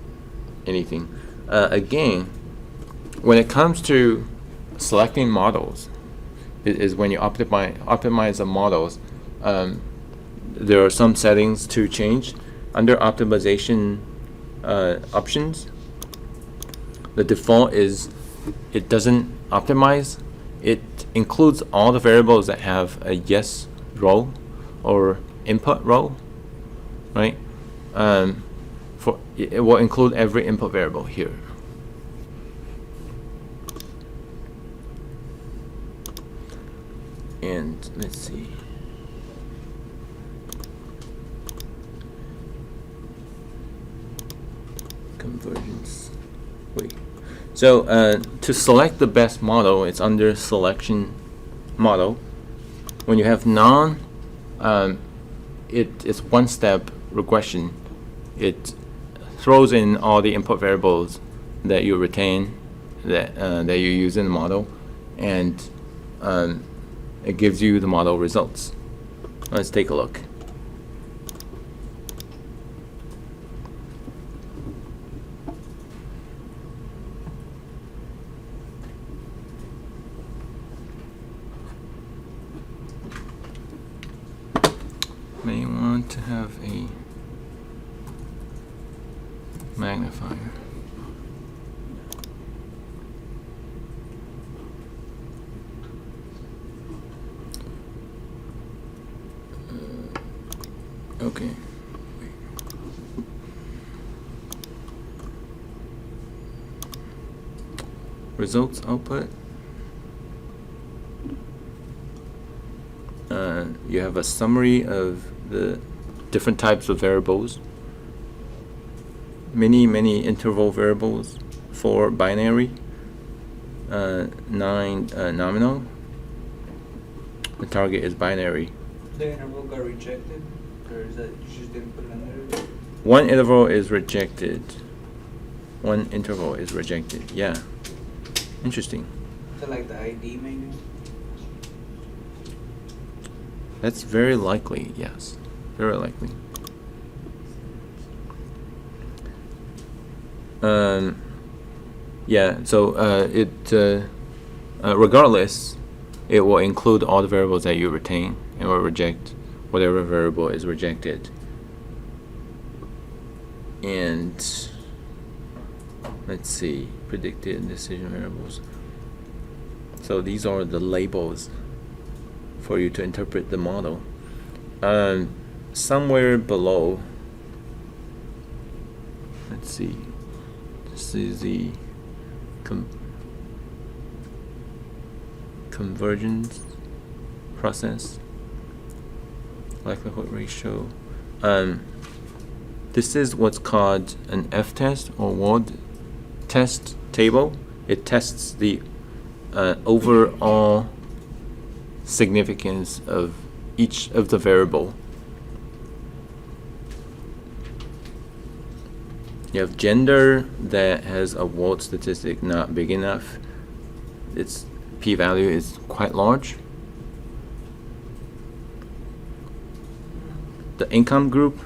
anything. Again, when it comes to selecting models, it is when you optimize the models. There are some settings to change. Under optimization options, the default is it doesn't optimize. It includes all the variables that have a yes row or input row, right? It will include every input variable here. And let's see. Convergence. Wait. So to select the best model, it's under selection model. When you have none, it's one-step regression. It throws in all the input variables that you retain, that you use in the model, and it gives you the model results. Let's take a look. May want to have a magnifier. Okay. Results output. You have a summary of the different types of variables. Many interval variables, 4 binary, 9 nominal. The target is binary. The interval got rejected, or is that you just didn't put it under it? One interval is rejected. One interval is rejected. Yeah. Interesting. Is that like the ID maybe? That's very likely, yes. Very likely. Yeah, so regardless, it will include all the variables that you retain and will reject whatever variable is rejected. And let's see, predicted decision variables. So these are the labels for you to interpret the model. somewhere below, let's see, this is the convergence process, likelihood ratio. This is what's called an F-test or word test table. It tests the overall significance of each of the variable. You have gender that has a word statistic not big enough. Its p-value is quite large. The income group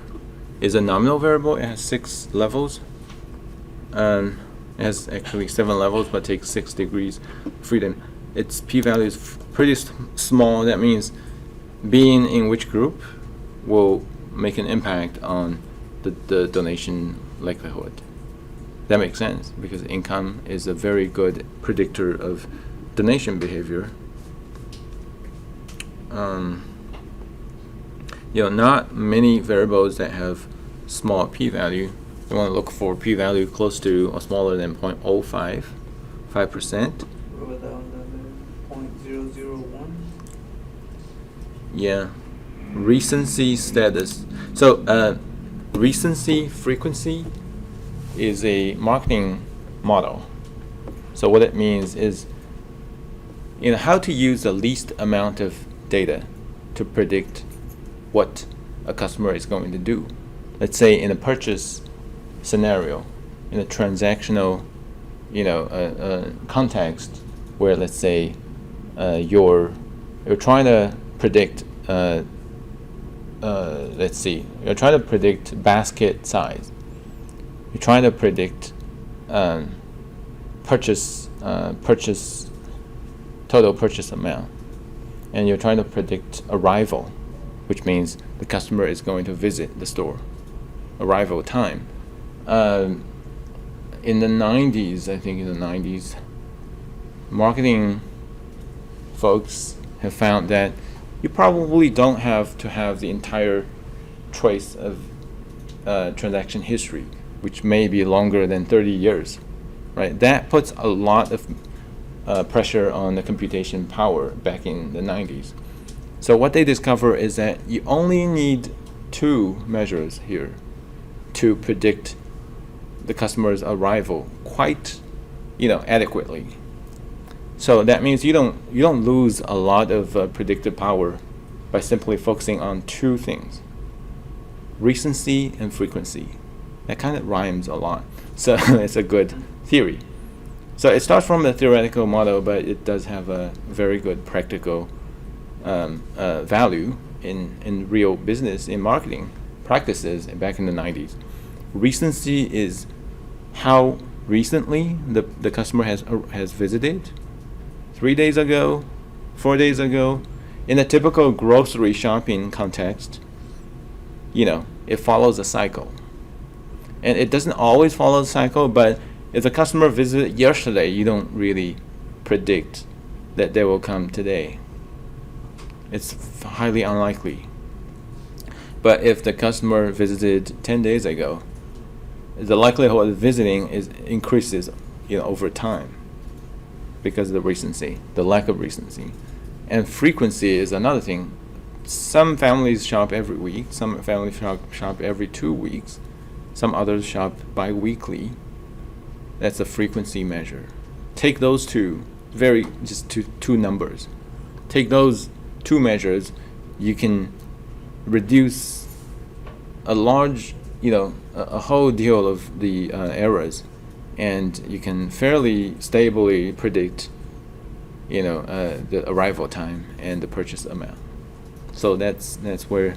is a nominal variable. It has 6 levels. It has actually 7 levels, but takes 6 degrees freedom. Its p-value is pretty small. That means being in which group will make an impact on the donation likelihood. That makes sense because income is a very good predictor of donation behavior. Not many variables that have small p-value. You want to look for p-value close to or smaller than 0.05, 5%. What about the 0.001? Yeah, recency status. So recency frequency is a marketing model. So what it means is, how to use the least amount of data to predict what a customer is going to do. Let's say in a purchase scenario, in a transactional, context, where let's say you're trying to predict. Let's see, you're trying to predict basket size. You're trying to predict total purchase amount, and you're trying to predict arrival, which means the customer is going to visit the store, arrival time. In the 90s, marketing folks have found that you probably don't have to have the entire trace of transaction history, which may be longer than 30 years, right? That puts a lot of pressure on the computation power back in the 90s. So what they discover is that you only need 2 measures here to predict the customer's arrival quite, adequately. So that means you don't lose a lot of predictive power by simply focusing on 2 things: recency and frequency. That kind of rhymes a lot, so it's a good theory. So it starts from the theoretical model, but it does have a very good practical value in real business, in marketing practices back in the 90s. Recency is how recently the customer has visited. 3 days ago, 4 days ago. In a typical grocery shopping context, it follows a cycle. And it doesn't always follow the cycle, but if the customer visited yesterday, you don't really predict that they will come today. It's highly unlikely. But if the customer visited 10 days ago, the likelihood of visiting increases over time because of the recency, the lack of recency. And frequency is another thing. Some families shop every week, some families shop every 2 weeks, some others shop bi-weekly. That's a frequency measure. Take those two numbers. Take those 2 measures, you can reduce a large, a whole deal of the errors, and you can fairly stably predict, the arrival time and the purchase amount. So that's where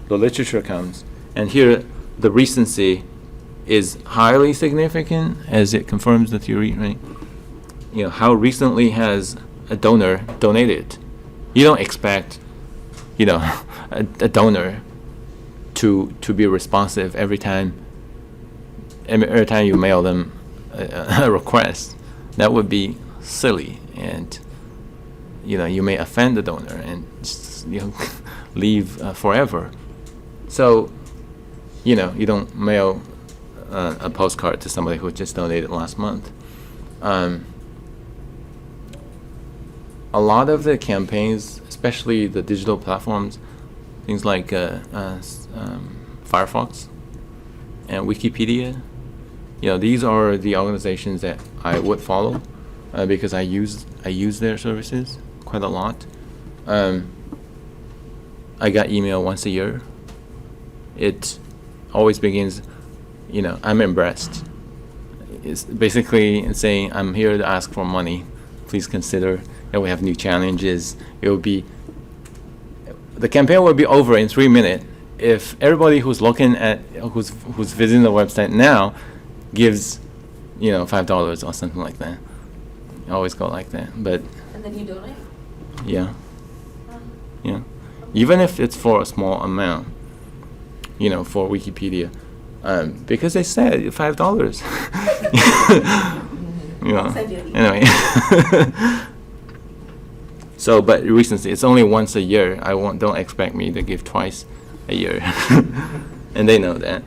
the literature comes. And here, the recency is highly significant as it confirms the theory, right? How recently has a donor donated? You don't expect, a donor to be responsive every time you mail them a request. That would be silly, and you may offend the donor and just, leave forever. So, you know, you don't mail a postcard to somebody who just donated last month. A lot of the campaigns, especially the digital platforms, things like Firefox and Wikipedia, you know, these are the organizations that I would follow because I use their services quite a lot. I got email once a year. It always begins, you know, I'm impressed. It's basically saying, I'm here to ask for money. Please consider that we have new challenges. It will be, the campaign will be over in 3 minutes if everybody who's looking at, who's visiting the website now gives, you know, $5 or something like that. I always go like that, but And then you donate? yeah, yeah. Even if it's for a small amount, you know, for Wikipedia, because they said $5. You know, anyway. So, but recently, it's only once a year. Don't expect me to give twice a year, and they know that.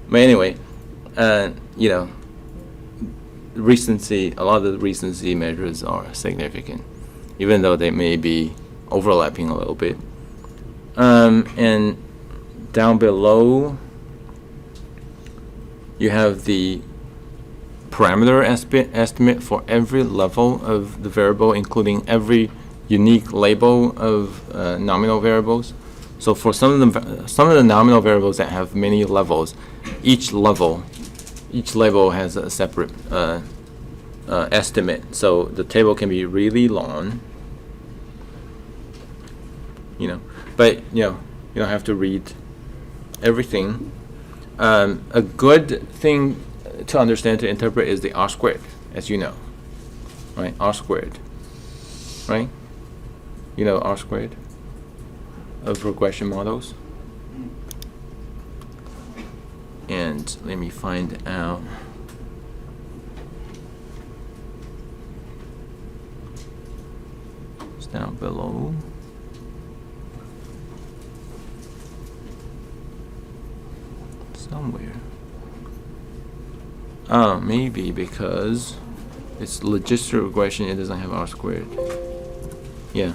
But anyway, you know, recency. A lot of the recency measures are significant, even though they may be overlapping a little bit. And down below, you have the parameter estimate for every level of the variable, including every unique label of nominal variables. So for some of the nominal variables that have many levels, each label has a separate estimate. So the table can be really long, you know, but you know, you don't have to read everything. A good thing to understand, to interpret, is the R squared, as you know, right? R squared, right? You know R squared of regression models. And let me find out. It's down below. Somewhere. Oh, maybe because it's logistic regression, it doesn't have R squared. Yeah,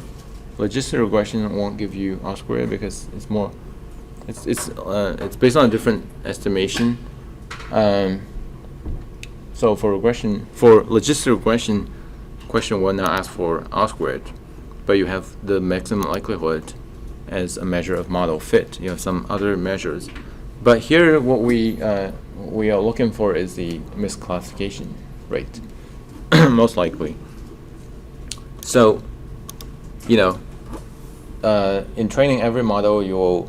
logistic regression won't give you R squared because it's more, it's based on a different estimation. So for logistic regression, question 1 now asks for R squared, but you have the maximum likelihood as a measure of model fit. You have some other measures. But here, what we are looking for is the misclassification rate, most likely. So, you know, in training every model, you will,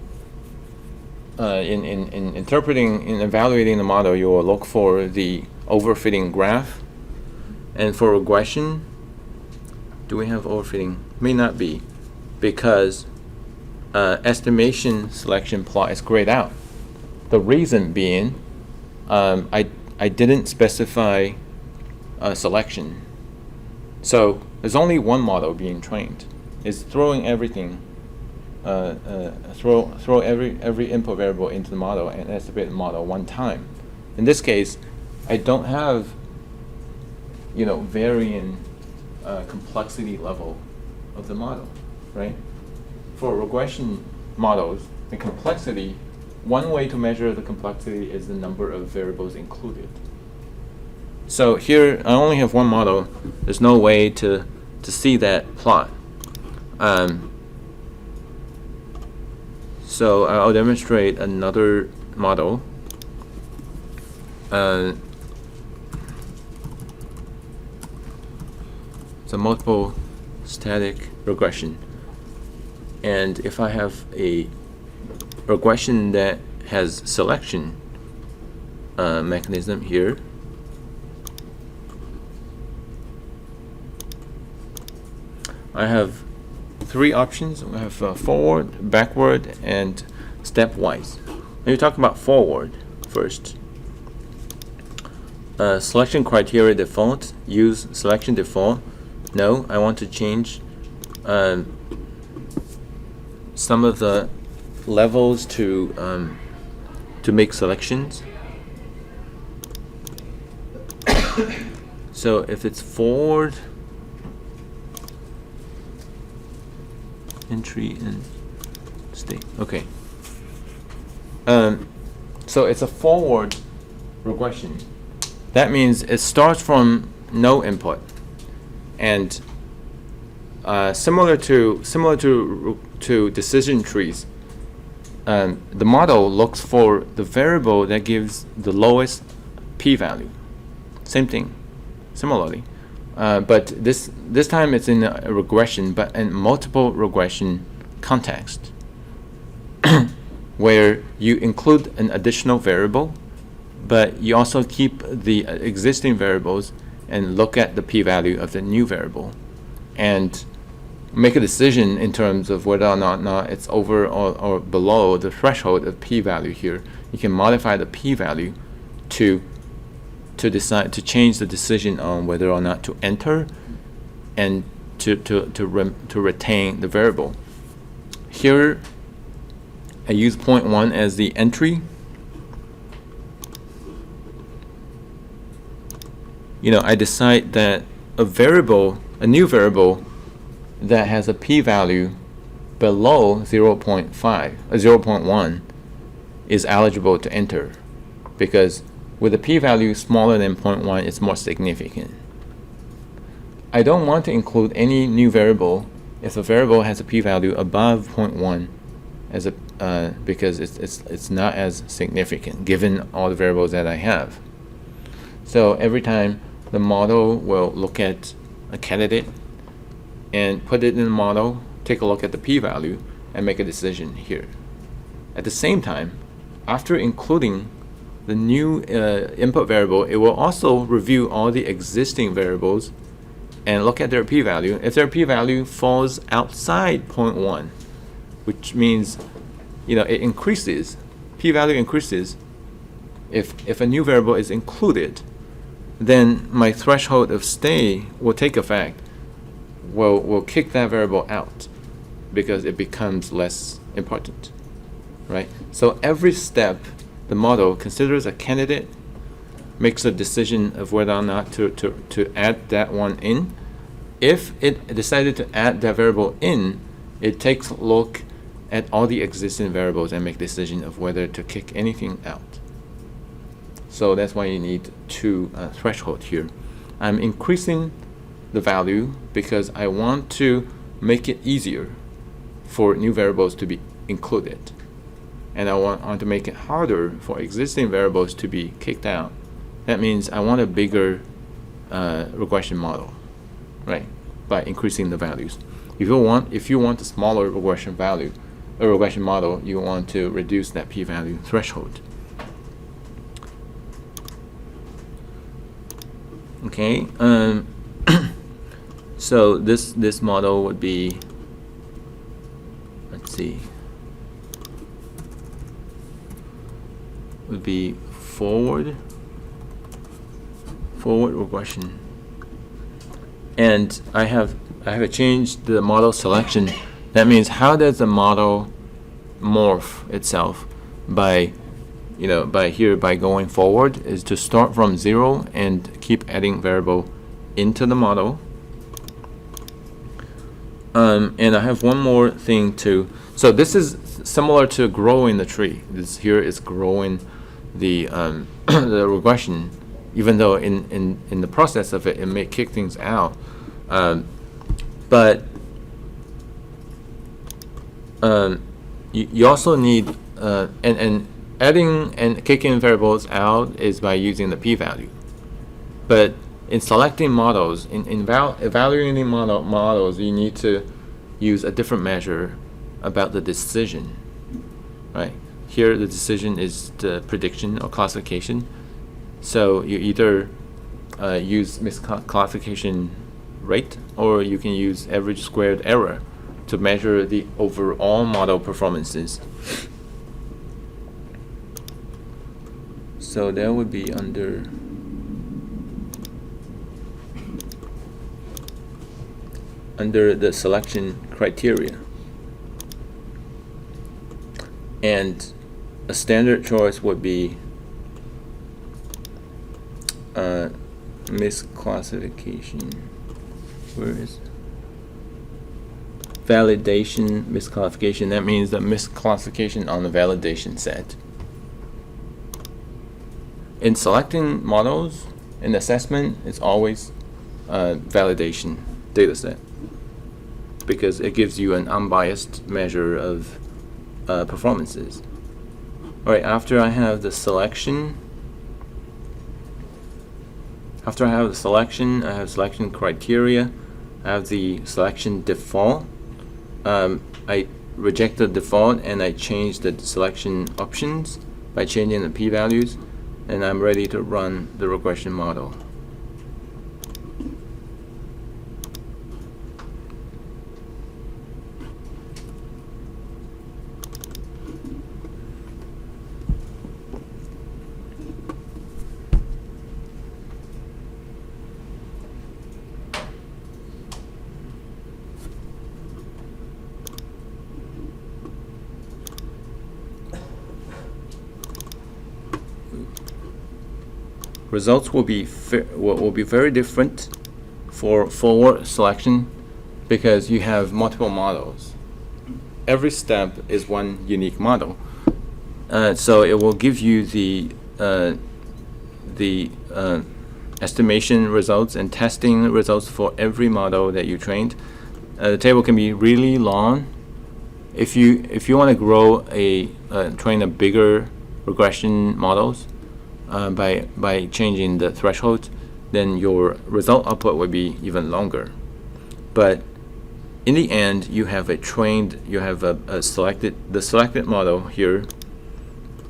in evaluating the model, you will look for the overfitting graph. And for regression, do we have overfitting? May not be, because estimation selection plot is grayed out. The reason being, I didn't specify selection. So there's only one model being trained. It's throwing everything, throw every input variable into the model and estimate the model one time. In this case, I don't have, you know, varying complexity level of the model, right? For regression models, the complexity, one way to measure the complexity is the number of variables included. So here, I only have one model. There's no way to see that plot. So I'll demonstrate another model. It's a multiple static regression. And if I have a regression that has selection mechanism here, I have 3 options. I have forward, backward, and stepwise. Let me talk about forward first. Selection criteria default. Use selection default. No, I want to change some of the levels to make selections. So if it's forward, entry and state. Okay. So it's a forward regression. That means it starts from no input, and similar to decision trees, the model looks for the variable that gives the lowest p-value. Same thing, similarly, but this time it's in a regression, but in multiple regression context, where you include an additional variable, but you also keep the existing variables and look at the p-value of the new variable, and make a decision in terms of whether or not it's over or below the threshold of p-value here. You can modify the p-value to decide to change the decision on whether or not to enter and to retain the variable. Here I use 0.1 as the entry. I decide that a new variable that has a p-value below 0.1 is eligible to enter, because with a p-value smaller than 0.1, it's more significant. I don't want to include any new variable if a variable has a p-value above 0.1 because it's not as significant given all the variables that I have. So every time the model will look at a candidate and put it in the model, take a look at the p-value, and make a decision here. At the same time, after including the new input variable, it will also review all the existing variables and look at their p-value. If their p-value falls outside 0.1, which means it increases, p-value increases, if a new variable is included, then my threshold of stay will take effect. We'll kick that variable out because it becomes less important, right? So every step, the model considers a candidate, makes a decision of whether or not to add that one in. If it decided to add that variable in, it takes a look at all the existing variables and make a decision of whether to kick anything out. So that's why you need two thresholds here. I'm increasing the value because I want to make it easier for new variables to be included, and I want to make it harder for existing variables to be kicked out. That means I want a bigger regression model, right? By increasing the values. If you want a smaller regression model, you want to reduce that p-value threshold. Okay. So this model would be, let's see, would be forward regression, and I have changed the model selection. That means how does the model morph itself by going forward is to start from 0 and keep adding variable into the model. And I have one more thing too. So this is similar to growing the tree. This here is growing the the regression, even though in the process of it may kick things out. But you also need and adding and kicking variables out is by using the p-value. But in selecting models, in evaluating models, you need to use a different measure about the decision, right? Here, the decision is the prediction or classification. So you either use misclassification rate, or you can use average squared error to measure the overall model performances. So that would be under the selection criteria. And a standard choice would be misclassification. Where is validation misclassification? That means the misclassification on the validation set. In selecting models in assessment, it's always validation data set, because it gives you an unbiased measure of performances. All right, after I have the selection, I have selection criteria, I have the selection default. I reject the default and I change the selection options by changing the p-values, and I'm ready to run the regression model. Results will be very different for forward selection because you have multiple models. Every step is one unique model, so it will give you the estimation results and testing results for every model that you trained. The table can be really long. If you want to grow train a bigger regression models by changing the threshold, then your result output would be even longer. But in the end, you have the selected model here.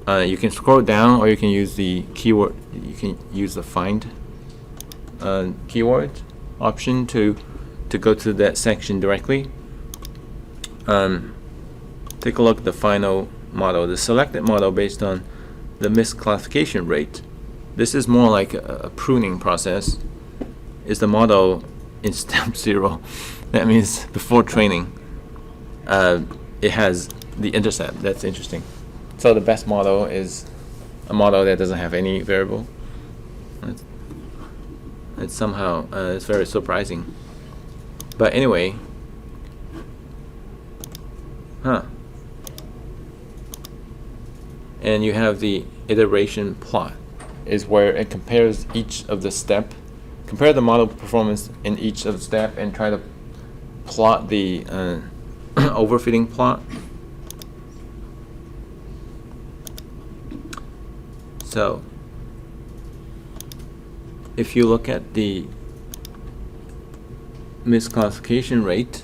You can scroll down, or you can use the keyword. You can use the find keyword option to go to that section directly. Take a look at the final model, the selected model based on the misclassification rate. This is more like a pruning process. Is the model in step 0? That means before training, it has the intercept. That's interesting. So the best model is a model that doesn't have any variable. It's somehow it's very surprising. But anyway, and you have the iteration plot, is where it compares each of the step, compare the model performance in each of the step, and try to plot the overfitting plot. So if you look at the misclassification rate,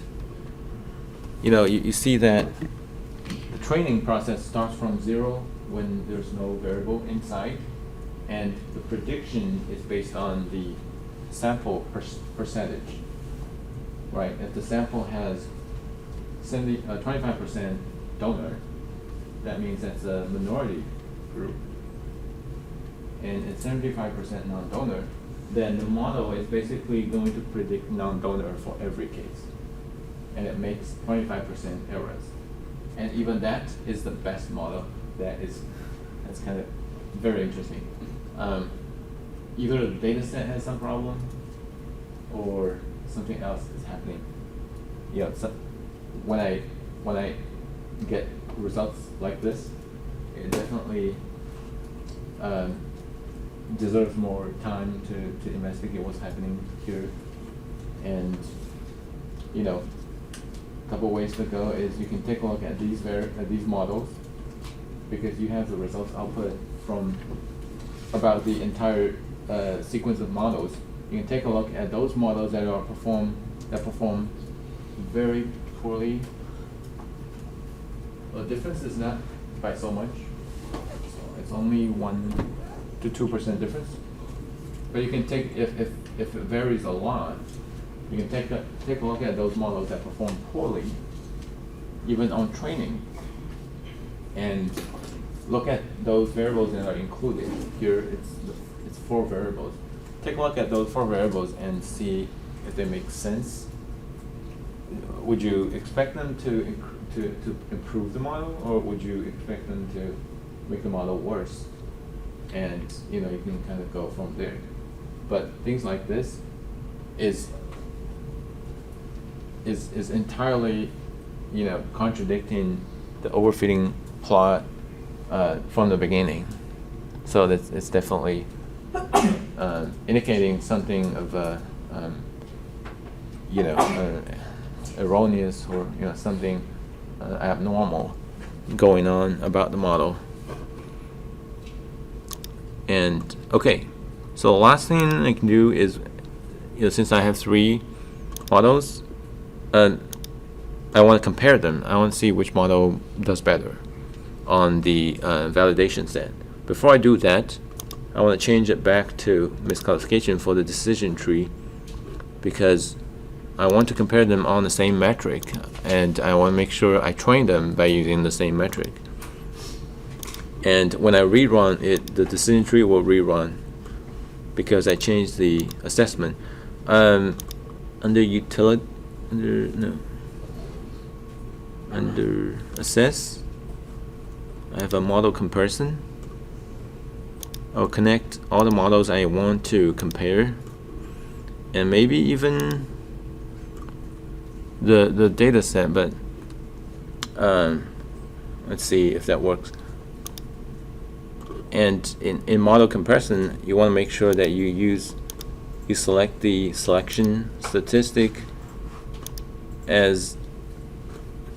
you see that the training process starts from 0 when there's no variable inside, and the prediction is based on the sample percentage, right? If the sample has 25% donor, that means that's a minority group, and it's 75% non-donor, then the model is basically going to predict non-donor for every case, and it makes 25% errors. And even that is the best model. That's kind of very interesting. Either the data set has some problem or something else is happening. So when I get results like this, it definitely deserves more time to investigate what's happening here. And a couple ways to go is you can take a look at these models, because you have the results output from about the entire sequence of models. You can take a look at those models that perform very poorly. The difference is not by so much, so it's only 1 to 2% difference. But you can take, if it varies a lot, you can take a look at those models that perform poorly, even on training, and look at those variables that are included. Here it's 4 variables. Take a look at those 4 variables and see if they make sense. Would you expect them to to improve the model, or would you expect them to make the model worse? And you know, you can kind of go from there. But things like this is entirely, you know, contradicting the overfitting plot from the beginning. So that's, it's definitely indicating something of a, you know, erroneous, or you know, something abnormal going on about the model. And okay, so the last thing I can do is, you know, since I have 3 models, I want to compare them. I want to see which model does better on the validation set. Before I do that, I want to change it back to misclassification for the decision tree, because I want to compare them on the same metric, and I want to make sure I train them by using the same metric. And when I rerun it, the decision tree will rerun because I changed the assessment. Under utility, under assess, I have a model comparison. I'll connect all the models I want to compare, and maybe even the data set, but let's see if that works. And in model comparison, you want to make sure that you select the selection statistic as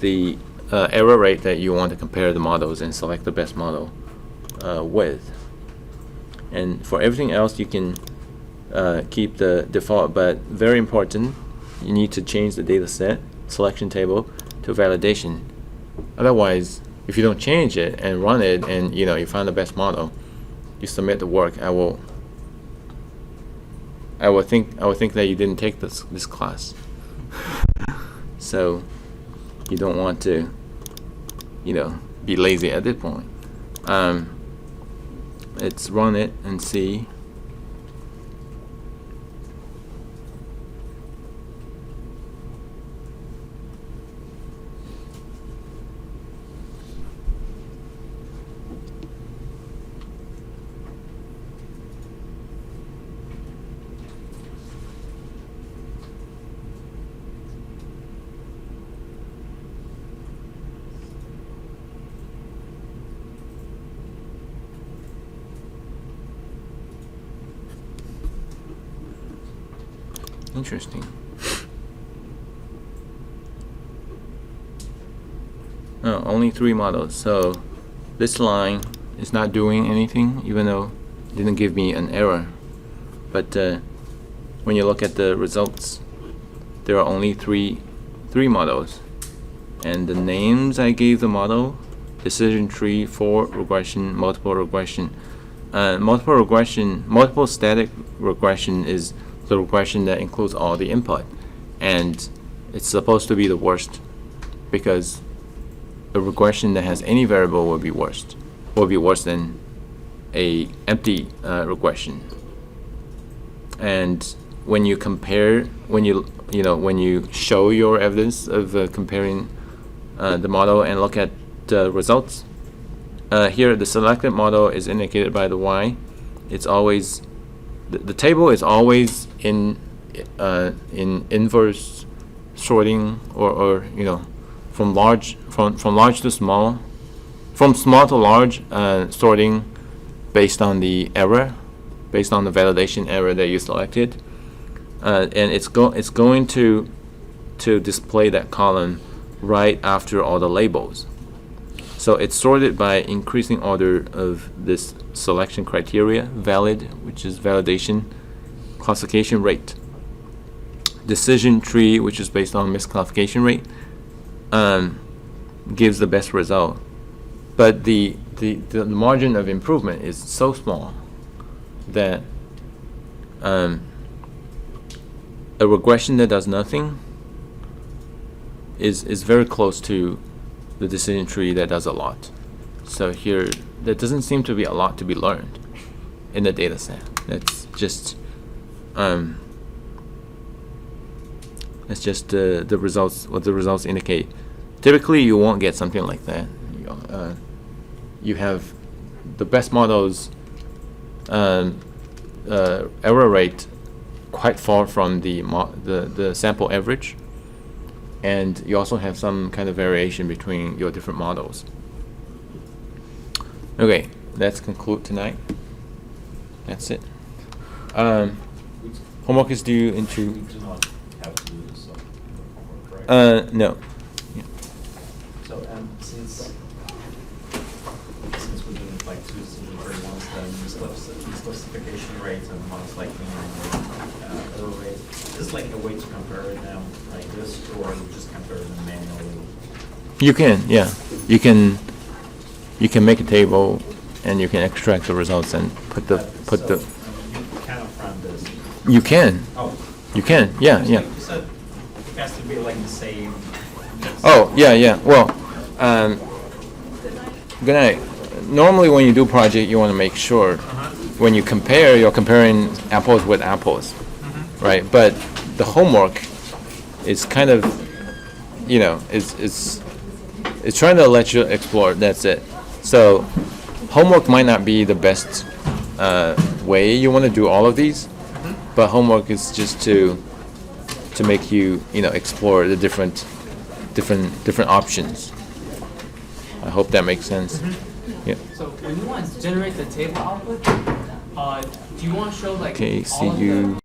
the error rate that you want to compare the models, and select the best model with. And for everything else, you can keep the default, but very important, you need to change the data set selection table to validation. Otherwise, if you don't change it and run it, and you know, you find the best model, you submit the work, I will think that you didn't take this class. So you don't want to, you know, be lazy at this point. Let's run it and see. Interesting. Oh, only 3 models. So this line is not doing anything, even though it didn't give me an error. But when you look at the results, there are only three models, and the names I gave the model: decision tree, for regression, multiple regression. Multiple static regression is the regression that includes all the input, and it's supposed to be the worst, because a regression that has any variable will be worse than a empty regression. And when you compare, when you show your evidence of comparing the model and look at the results, here the selected model is indicated by the Y. It's always the table is always in inverse sorting, or you know, from large to small, from small to large sorting based on the error, based on the validation error that you selected, and it's going to display that column right after all the labels. So it's sorted by increasing order of this selection criteria: valid, which is validation, classification rate; decision tree, which is based on misclassification rate, gives the best result. But the margin of improvement is so small that a regression that does nothing is very close to the decision tree that does a lot. So here, there doesn't seem to be a lot to be learned in the data set. That's just the results, what the results indicate. typically you won't get something like that. You have the best models error rate quite far from the sample average, and you also have some kind of variation between your different models. Okay, let's conclude tonight. That's it. Homework is due in 2. We do not have to do this homework, right? No. So, since we're doing like 2 decision tree ones, then these classification rates and ones like error rate, is this like a way to compare it now, like this, or you just compare them manually? You can, yeah. You can make a table, and you can extract the results and put the. You cannot run this. You can. Oh. You can, yeah, yeah. You said it has to be like the same. Oh, yeah, yeah. Well, good night. Normally, when you do project, you want to make sure when you compare, you're comparing apples with apples, right? But the homework is kind of, it's trying to let you explore. That's it. So, homework might not be the best way you want to do all of these, but homework is just to make you explore the different options. I hope that makes sense. Yeah. So when you want to generate the table output, do you want to show like Okay, see all of you. the